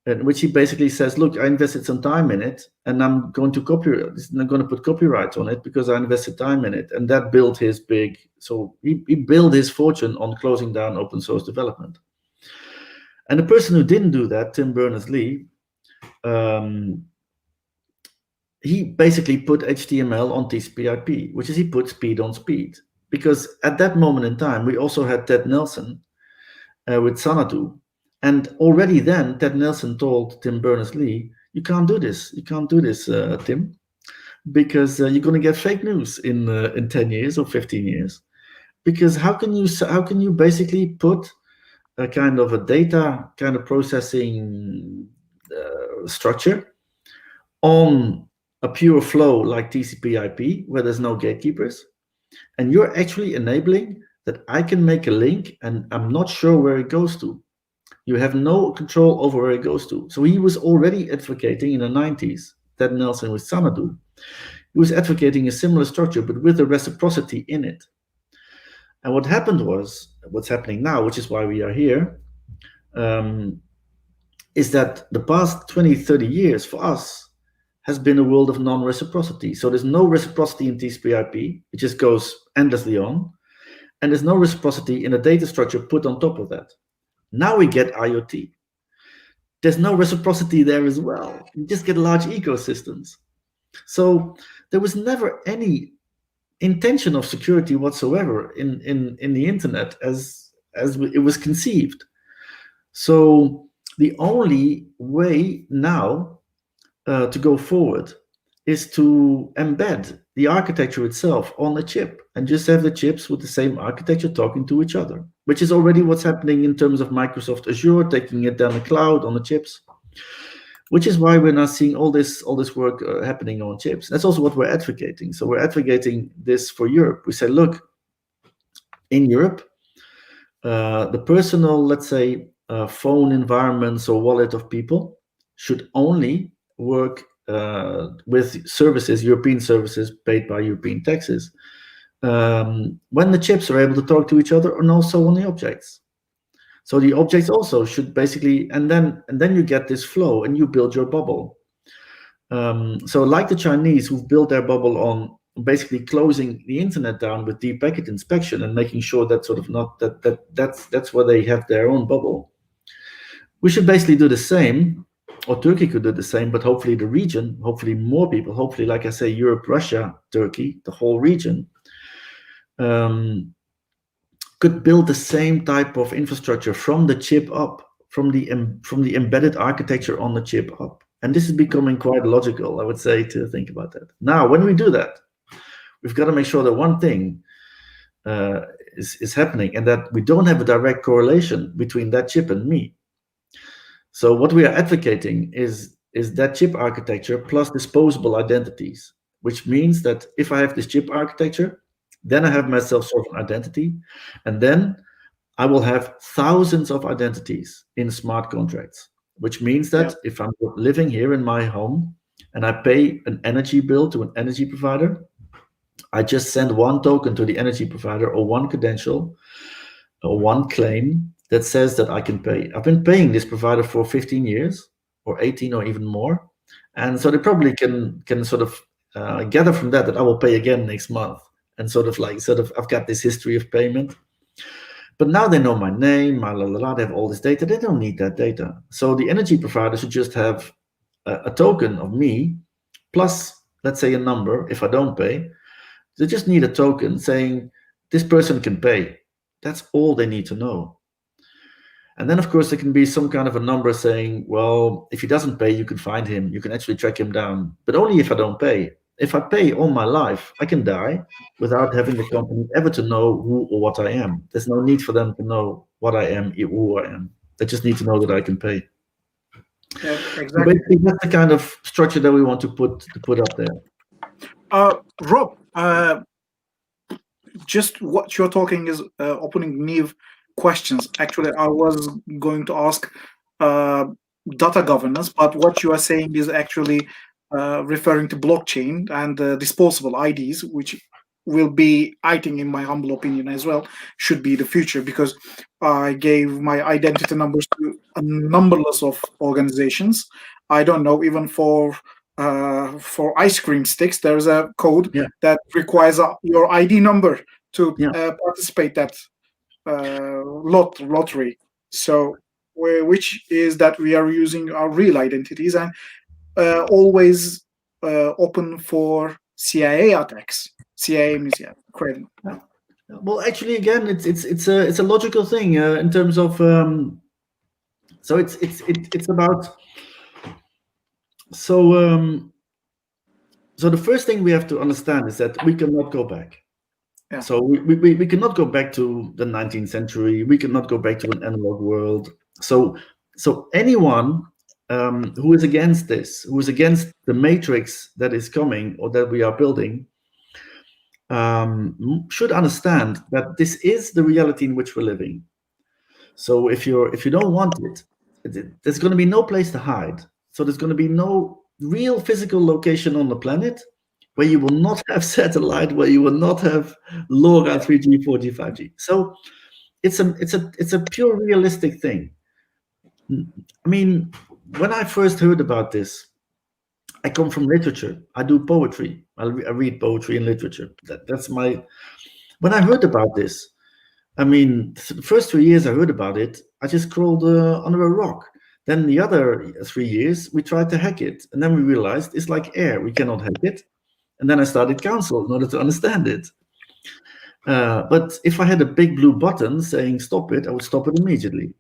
in which he basically says, look, I invested some time in it, and I'm going to put copyright on it because I invested time in it. And that built his he built his fortune on closing down open source development. And the person who didn't do that, Tim Berners-Lee, he basically put HTML on TCP/IP, which is he put speed on speed. Because at that moment in time, we also had Ted Nelson with Xanadu. And already then, Ted Nelson told Tim Berners-Lee, you can't do this. You can't do this, Tim, because you're going to get fake news in 10 years or 15 years. Because how can you basically put a kind of a data kind of processing structure on a pure flow like TCP/IP, where there's no gatekeepers? And you're actually enabling that I can make a link and I'm not sure where it goes to. You have no control over where it goes to. So he was already advocating in the 90s, Ted Nelson with Xanadu. He was advocating a similar structure, but with a reciprocity in it. And what happened was, what's happening now, which is why we are here, is that the past 20, 30 years for us has been a world of non-reciprocity. So there's no reciprocity in TCP/IP. It just goes endlessly on. And there's no reciprocity in a data structure put on top of that. Now we get IoT. There's no reciprocity there as well. You just get large ecosystems. So there was never any intention of security whatsoever in the internet as it was conceived. So the only way now to go forward is to embed the architecture itself on a chip and just have the chips with the same architecture talking to each other, which is already what's happening in terms of Microsoft Azure, taking it down the cloud on the chips, which is why we're now seeing all this work happening on chips. That's also what we're advocating. So we're advocating this for Europe. We say, look, in Europe, the personal, let's say, phone environments or wallet of people should only work with services, European services paid by European taxes, when the chips are able to talk to each other and also on the objects. So the objects also should basically, and then you get this flow and you build your bubble. So like the Chinese who've built their bubble on basically closing the internet down with deep packet inspection and making sure that sort of not that's where they have their own bubble. We should basically do the same, or Turkey could do the same, but hopefully the region, hopefully more people, hopefully, like I say, Europe, Russia, Turkey, the whole region, could build the same type of infrastructure from the chip up, from the embedded architecture on the chip up. And this is becoming quite logical, I would say, to think about that. Now, when we do that, we've got to make sure that one thing is happening, and that we don't have a direct correlation between that chip and me. So what we are advocating is that chip architecture plus disposable identities, which means that if I have this chip architecture, then I have my self-sovereign identity, and then I will have thousands of identities in smart contracts, which means that if I'm living here in my home and I pay an energy bill to an energy provider, I just send one token to the energy provider or one credential or one claim that says that I can pay. I've been paying this provider for 15 years or 18 or even more. And so they probably can sort of gather from that I will pay again next month. And I've got this history of payment. But now they know my name, they have all this data. They don't need that data. So the energy provider should just have a token of me plus, let's say, a number if I don't pay. They just need a token saying this person can pay. That's all they need to know. And then, of course, there can be some kind of a number saying, well, if he doesn't pay, you can find him. You can actually track him down, but only if I don't pay. If I pay all my life, I can die without having the company ever to know who or what I am. There's no need for them to know what I am, who I am. They just need to know that I can pay. Yeah, exactly. So basically, that's the kind of structure that we want to put up there. Rob, just what you're talking is opening new questions. Actually, I was going to ask data governance, but what you are saying is actually referring to blockchain and disposable IDs, which will be, I think, in my humble opinion as well, should be the future, because I gave my identity numbers to a numberless of organizations. I don't know, even for ice cream sticks, there's a code that requires your ID number to participate that lottery. So, which is that we are using our real identities and always open for CIA attacks. CIA means credit. Well, actually, again, it's a logical thing in terms of. So it's about. So the first thing we have to understand is that we cannot go back. Yeah. So we cannot go back to the 19th century. We cannot go back to an analog world. So anyone who is against this, who is against the matrix that is coming or that we are building, should understand that this is the reality in which we're living. So if you don't want it, there's going to be no place to hide. So there's going to be no real physical location on the planet where you will not have satellite, where you will not have LoRa 3G, 4G, 5G. So it's a pure realistic thing. I mean, when I first heard about this, I come from literature. I do poetry. I read poetry and literature. That's my. When I heard about this, I mean, the first 3 years I heard about it, I just crawled under a rock. Then the other 3 years, we tried to hack it, and then we realized it's like air. We cannot hack it. And then I started counsel in order to understand it. But if I had a big blue button saying stop it, I would stop it immediately,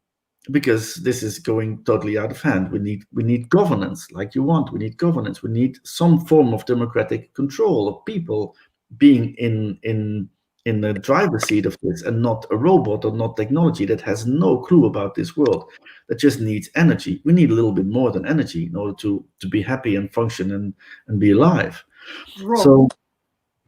because this is going totally out of hand. We need governance, like you want. We need governance. We need some form of democratic control of people being in the driver's seat of this, and not a robot or not technology that has no clue about this world, that just needs energy. We need a little bit more than energy in order to be happy and function and be alive.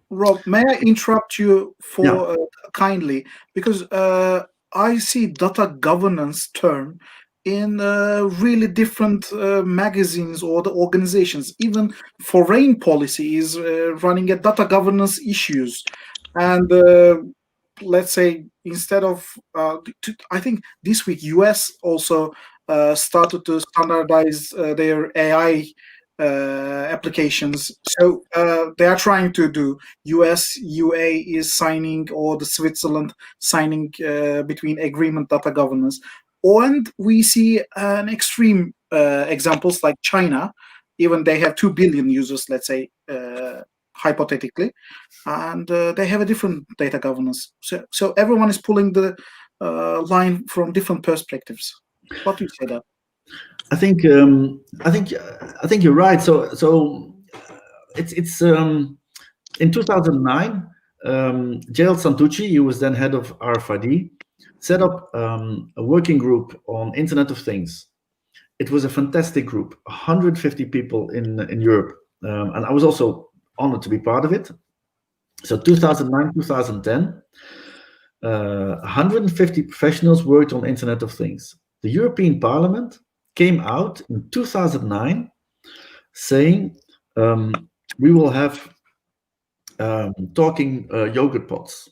Rob, may I interrupt you for kindly, because I see data governance term in really different magazines or the organizations. Even foreign policy is running at data governance issues, and let's say instead of I think this week US also started to standardize their AI applications. So they are trying to do. US UA is signing, or the Switzerland signing between agreement data governance. And we see an extreme examples like China. Even they have 2 billion users, let's say, hypothetically, and they have a different data governance. So everyone is pulling the line from different perspectives. What do you say that? I think you're right. So it's in 2009, Gerald Santucci, who was then head of RFID, set up a working group on Internet of Things. It was a fantastic group, 150 people in Europe, and I was also honored to be part of it. So 2009, 2010, 150 professionals worked on Internet of Things. The European Parliament came out in 2009 saying we will have talking yogurt pots.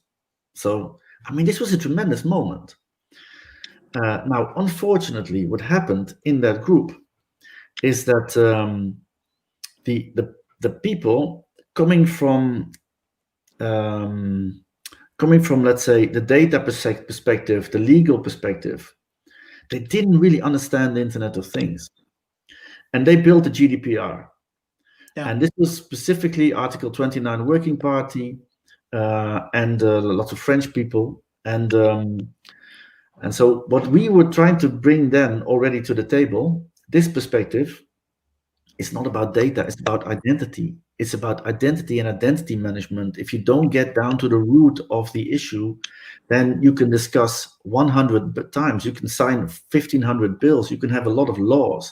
So, I mean, this was a tremendous moment. Now, unfortunately, what happened in that group is that the people coming from, let's say, the data perspective, the legal perspective, they didn't really understand the Internet of Things. And they built the GDPR. Yeah. And this was specifically Article 29 Working Party and lots of French people. And so what we were trying to bring then already to the table, this perspective, is not about data, it's about identity. It's about identity and identity management. If you don't get down to the root of the issue, then you can discuss 100 times, you can sign 1,500 bills, you can have a lot of laws.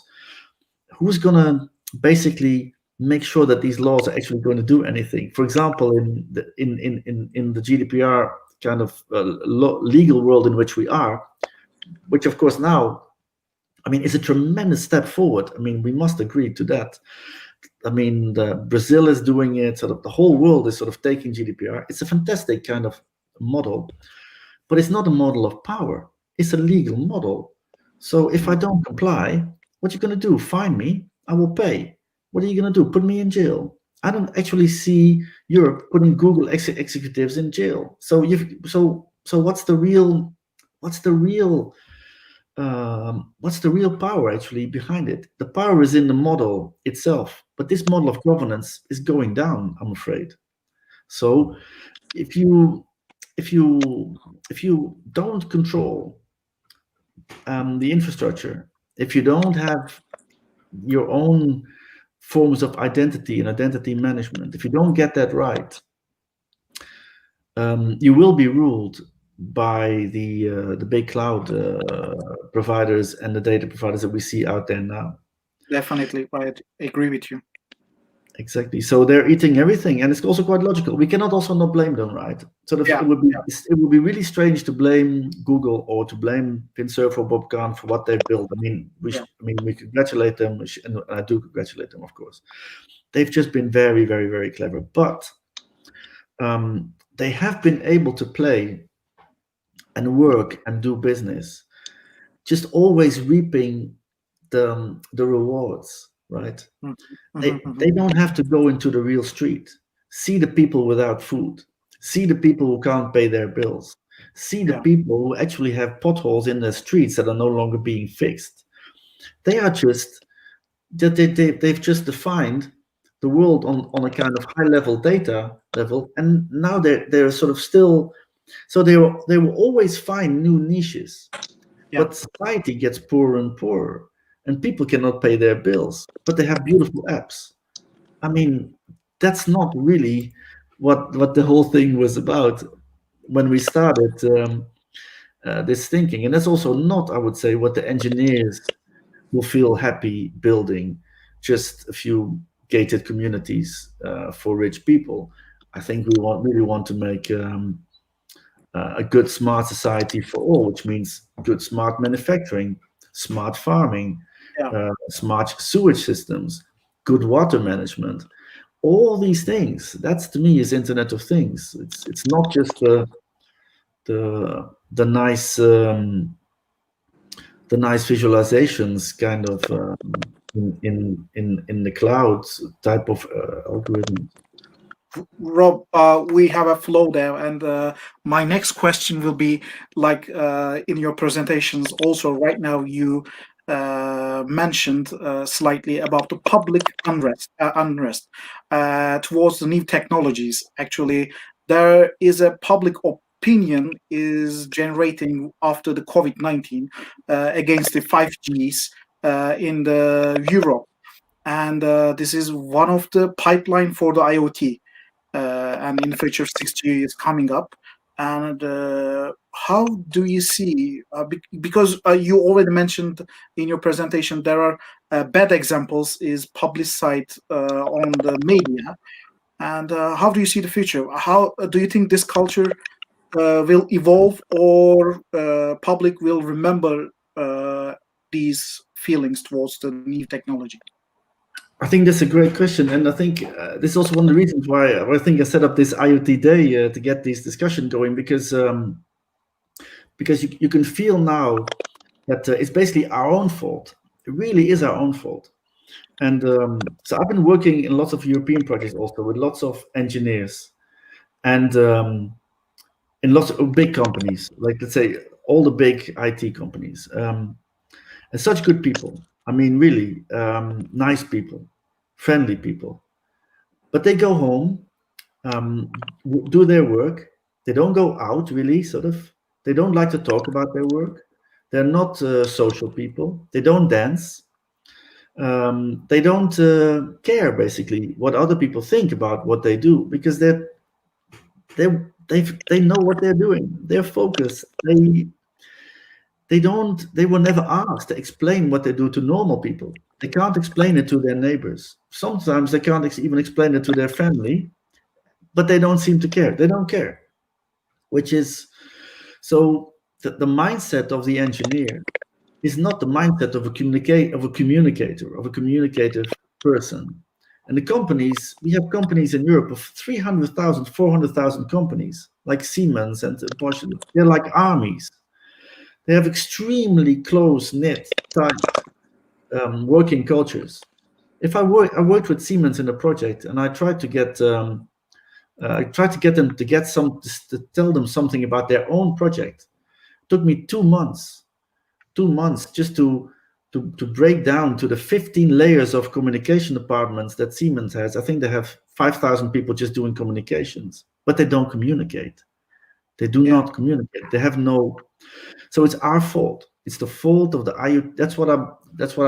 Who's going to basically make sure that these laws are actually going to do anything? For example, in the GDPR kind of legal world in which we are, which of course now, I mean, is a tremendous step forward. I mean, we must agree to that. I mean, Brazil is doing it, sort of the whole world is sort of taking GDPR. It's a fantastic kind of model, but it's not a model of power. It's a legal model. So if I don't comply, what are you going to do? Fine me? I will pay. What are you going to do? Put me in jail? I don't actually see Europe putting Google executives in jail. So what's the real power actually behind it? The power is in the model itself, but this model of governance is going down, I'm afraid. So if you don't control the infrastructure, if you don't have your own forms of identity and identity management, if you don't get that right, you will be ruled by the big cloud providers and the data providers that we see out there now. Definitely, I agree with you. Exactly. So they're eating everything, and it's also quite logical. We cannot also not blame them, right? Sort of, Yeah, it would be really strange to blame Google or to blame Pinsurf or Bob Kahn for what they've built. I mean, yeah, we congratulate them, and I do congratulate them, of course. They've just been very, very, very clever, but they have been able to play and work and do business, just always reaping the rewards, right? Mhm, They mhm, mhm. they don't have to go into the real street, see the people without food, see the people who can't pay their bills, see the Yeah, people who actually have potholes in their streets that are no longer being fixed. They are just they've just defined the world on a kind of high level data level, and now they're sort of still, so they will always find new niches, yeah, but society gets poorer and poorer, and people cannot pay their bills, but they have beautiful apps. I mean, that's not really what the whole thing was about when we started this thinking, and that's also not, I would say, what the engineers will feel happy building. Just a few gated communities for rich people. I think we really want to make a good smart society for all, which means good smart manufacturing, smart farming, yeah. smart sewage systems, good water management, all these things. That's, to me, is Internet of Things. It's not just the nice the nice visualizations kind of in the cloud type of algorithm. Rob, we have a flow there, and my next question will be like in your presentations. Also, right now you mentioned slightly about the public unrest towards the new technologies. Actually, there is a public opinion is generating after the COVID-19 against the 5Gs in the Europe, and this is one of the pipeline for the IoT, and in the future 6G is coming up. And how do you see, because you already mentioned in your presentation, there are bad examples is publicized on the media. And how do you see the future? How do you think this culture will evolve, or public will remember these feelings towards the new technology? I think that's a great question, and I think this is also one of the reasons why I think I set up this IoT day to get this discussion going, because you can feel now that it's basically our own fault. It really is our own fault. And so I've been working in lots of European projects also with lots of engineers, and in lots of big companies, like, let's say, all the big IT companies, and such good people. I mean, really nice people, friendly people. But they go home, do their work. They don't go out really, sort of. They don't like to talk about their work. They're not social people. They don't dance. They don't care basically what other people think about what they do, because they they know what they're doing. They're focused. They were never asked to explain what they do to normal people. They can't explain it to their neighbors. Sometimes they can't even explain it to their family, but they don't seem to care. They don't care, which is so the mindset of the engineer is not the mindset of a communicator, of a communicative person. And the companies, we have companies in Europe of 300,000, 400,000 companies, like Siemens and Bosch. They're like armies. They have extremely close knit, tight working cultures. I worked with Siemens in a project, and I tried to get them to to tell them something about their own project. It took me 2 months, 2 months just to break down to the 15 layers of communication departments that Siemens has. I think they have 5,000 people just doing communications, but they don't communicate. They do Yeah, not communicate. They have no. So it's our fault. It's the fault of the IoT. That's what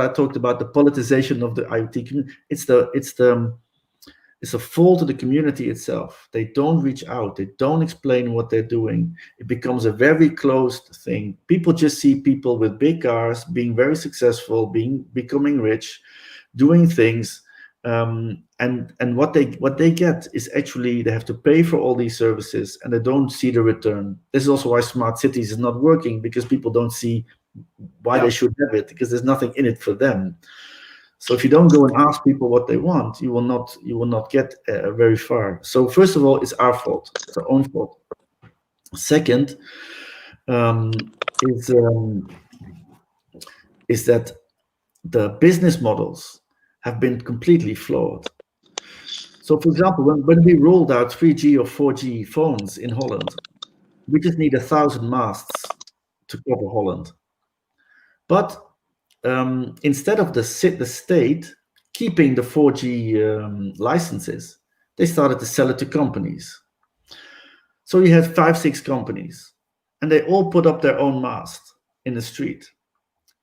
I talked about. The politicization of the IoT community. It's a fault of the community itself. They don't reach out. They don't explain what they're doing. It becomes a very closed thing. People just see people with big cars being very successful, becoming rich, doing things, And what they get is actually they have to pay for all these services and they don't see the return. This is also why smart cities is not working, because people don't see why they should have it, because there's nothing in it for them. So if you don't go and ask people what they want, you will not get very far. So first of all, it's our fault. It's our own fault. Second, is that the business models have been completely flawed. So, for example, when we rolled out 3G or 4G phones in Holland, we just need 1,000 masts to cover Holland. But instead of the state keeping the 4G licenses, they started to sell it to companies. So you had 5, 6 companies, and they all put up their own mast in the street.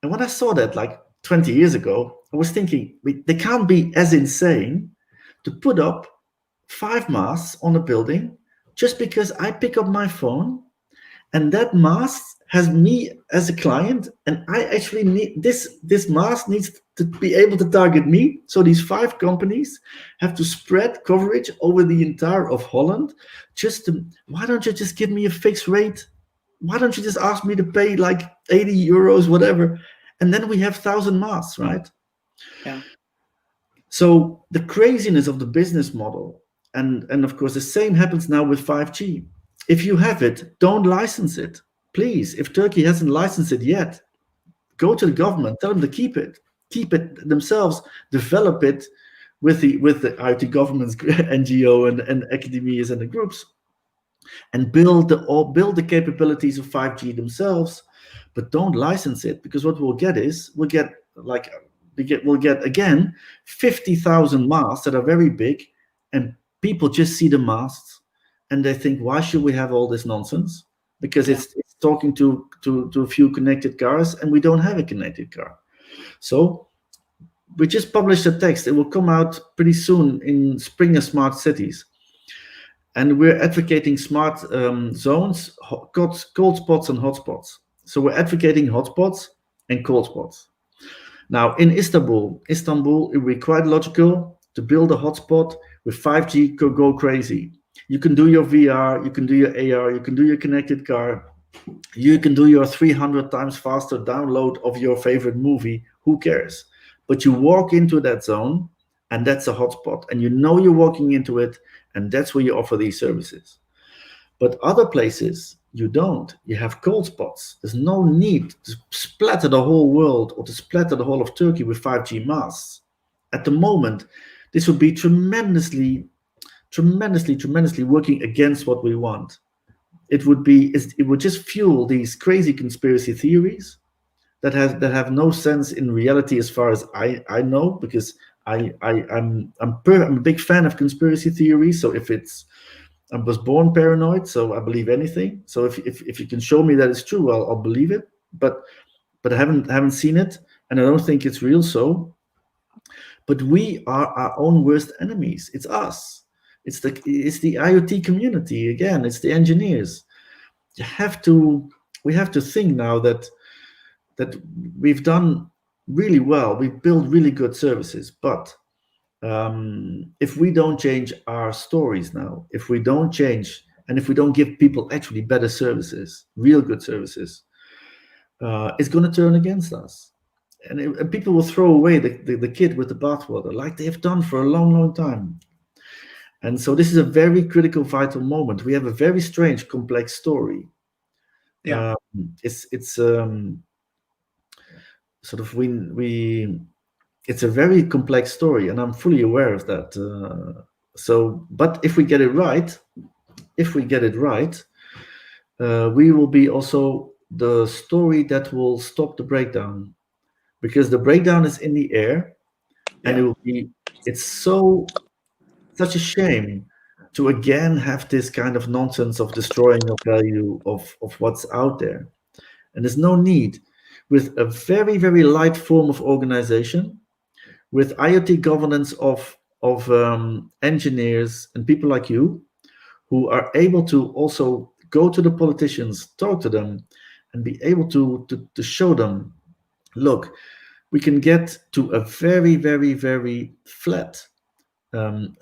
And when I saw that, like 20 years ago, I was thinking, they can't be as insane to put up 5 masts on a building just because I pick up my phone and that mast has me as a client, and I actually need this mast needs to be able to target me. So these 5 companies have to spread coverage over the entire of Holland. Why don't you just give me a fixed rate? Why don't you just ask me to pay like 80 euros, whatever? And then we have 1,000 masts, right? Yeah. So the craziness of the business model, and of course the same happens now with 5G. If you have it, don't license it. Please, if Turkey hasn't licensed it yet, go to the government, tell them to keep it themselves, develop it with the Iot Governance NGO and academies and the groups, and build the capabilities of 5G themselves, but don't license it, because what we'll get again 50,000 masts that are very big, and people just see the masts and they think, why should we have all this nonsense? Because it's talking to a few connected cars, and we don't have a connected car. So we just published a text. It will come out pretty soon in Spring of Smart Cities. And we're advocating smart zones, cold spots and hotspots. So we're advocating hotspots and cold spots. Now, in Istanbul, it would be quite logical to build a hotspot with 5G, go crazy. You can do your VR, you can do your AR, you can do your connected car, you can do your 300 times faster download of your favorite movie. Who cares? But you walk into that zone, and that's a hotspot, and you know you're walking into it, and that's where you offer these services. But other places, you don't. You have cold spots. There's no need to splatter the whole world or to splatter the whole of Turkey with 5G masts. At the moment, this would be tremendously working against what we want. It would just fuel these crazy conspiracy theories that have no sense in reality, as far as I know, because I'm a big fan of conspiracy theories. So I was born paranoid, so I believe anything. So if you can show me that it's true, I'll believe it. But I haven't seen it, and I don't think it's real. So, but we are our own worst enemies. It's us. It's the IoT community again. It's the engineers. We have to think now that we've done really well. We've built really good services, but if we don't change our stories now, if we don't change, and if we don't give people actually better services, real good services, it's going to turn against us. And people will throw away the kid with the bathwater, like they have done for a long, long time. And so this is a very critical, vital moment. We have a very strange, complex story. Yeah. It's sort of it's a very complex story, and I'm fully aware of that. But if we get it right, we will be also the story that will stop the breakdown, because the breakdown is in the air, and it's such a shame to again have this kind of nonsense of destroying the value of what's out there. And there's no need. With a very, very light form of organization, with IoT governance of engineers and people like you, who are able to also go to the politicians, talk to them, and be able to show them, look, we can get to a very, very, very flat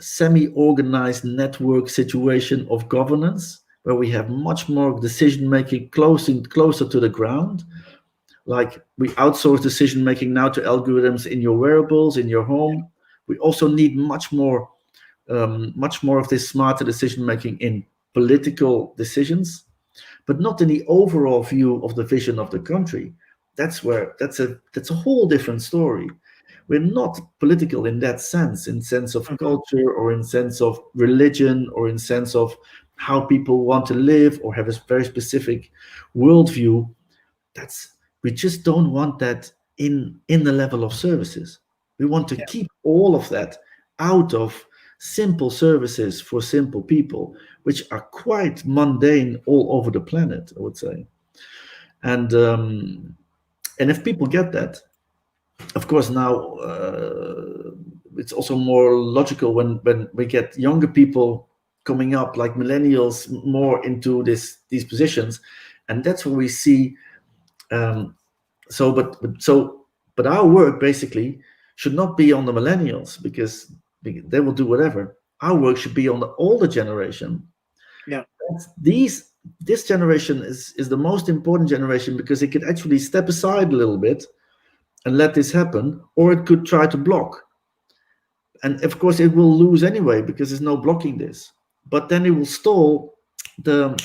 semi-organized network situation of governance, where we have much more decision making closer to the ground. Like we outsource decision making now to algorithms in your wearables, in your home. We also need much more of this smarter decision making in political decisions, but not in the overall view of the vision of the country. That's a whole different story. We're not political in that sense, in sense of culture or in sense of religion or in sense of how people want to live or have a very specific worldview. We just don't want that in the level of services. We want to keep all of that out of simple services for simple people, which are quite mundane all over the planet, I would say. And if people get that, of course, now it's also more logical when we get younger people coming up, like millennials, more into these positions, and that's where we see. But our work basically should not be on the millennials because they will do whatever. Our work should be on the older generation. Yeah. This generation is the most important generation because it could actually step aside a little bit and let this happen, or it could try to block. And of course, it will lose anyway because there's no blocking this. But then it will stall the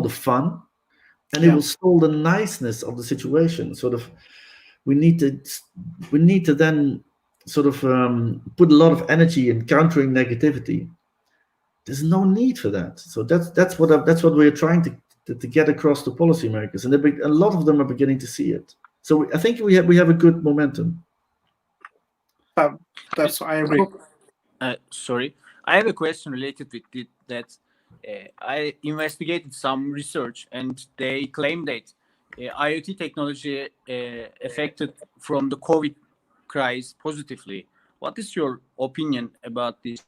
fun, and it will stall the niceness of the situation. Sort of, we need to then sort of put a lot of energy in countering negativity. There's no need for that. So that's what we're trying to get across to policymakers, and a lot of them are beginning to see it. So I think we have a good momentum. That's I agree. Sorry, I have a question related with that. I investigated some research, and they claim that IoT technology affected from the COVID crisis positively. What is your opinion about this?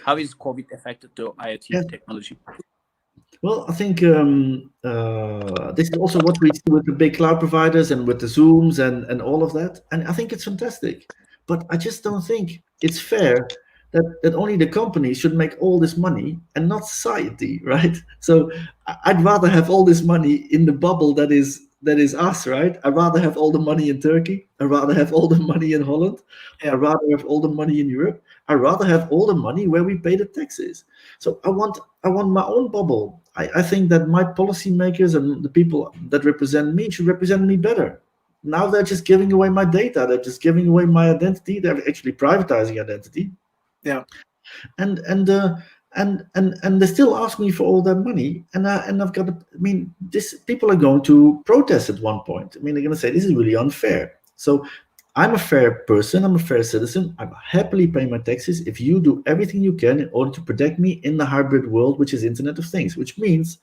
How is COVID affected the IoT technology? Well, I think this is also what we see with the big cloud providers and with the Zooms and all of that. And I think it's fantastic. But I just don't think it's fair that only the companies should make all this money and not society, right? So I'd rather have all this money in the bubble that is us, right? I'd rather have all the money in Turkey. I'd rather have all the money in Holland. I'd rather have all the money in Europe. I'd rather have all the money where we pay the taxes. So I want my own bubble. I think that my policymakers and the people that represent me should represent me better. Now they're just giving away my data. They're just giving away my identity. They're actually privatizing identity. Yeah. And they still ask me for all that money. And I've got to, I mean, people are going to protest at one point. I mean, they're going to say this is really unfair. So I'm a fair person. I'm a fair citizen. I happily pay my taxes if you do everything you can in order to protect me in the hybrid world, which is Internet of Things, which means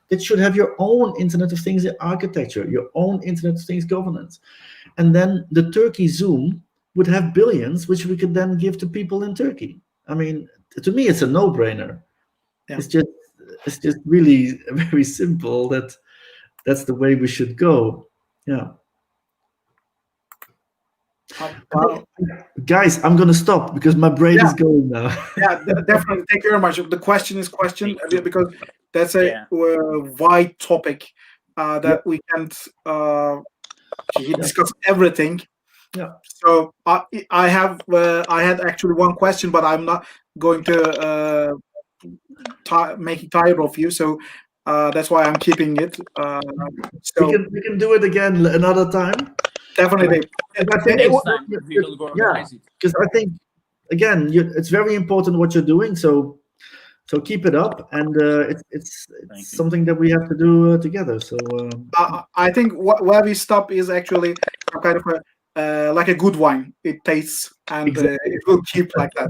that you should have your own Internet of Things architecture, your own Internet of Things governance. And then the Turkey Zoom would have billions, which we could then give to people in Turkey. I mean, to me, it's a no-brainer. Yeah. It's just really very simple. That's the way we should go. Yeah. Guys, I'm going to stop because my brain is going now. Yeah, definitely. Thank you very much. The question is because that's a wide topic that we can't discuss everything. Yeah. So I had actually one question, but I'm not going to make it tired of you. So that's why I'm keeping it. So we can do it again another time. Definitely. Next time we will organize it. Because I think again, it's very important what you're doing. So keep it up, and it's something that we have to do together. So I think where we stop is actually kind of like a good wine. It tastes and it will keep like that.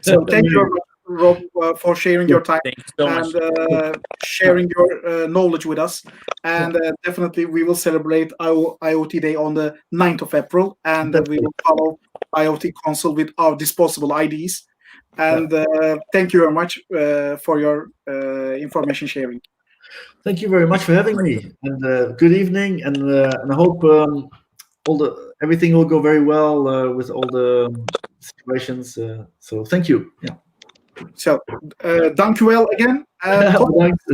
So thank you very much, Rob, for sharing your time and sharing your knowledge with us. And definitely we will celebrate IoT Day on the 9th of April, and we will follow IoT Council with our disposable IDs. And thank you very much for your information sharing. Thank you very much for having me, and good evening, and I hope everything will go very well with all the situations. So thank you. Yeah. So, dank u wel again. Bedankt.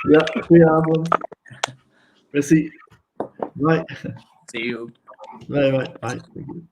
Ja, goedenavond. Merci. Bye. See you. Bye. Thank you.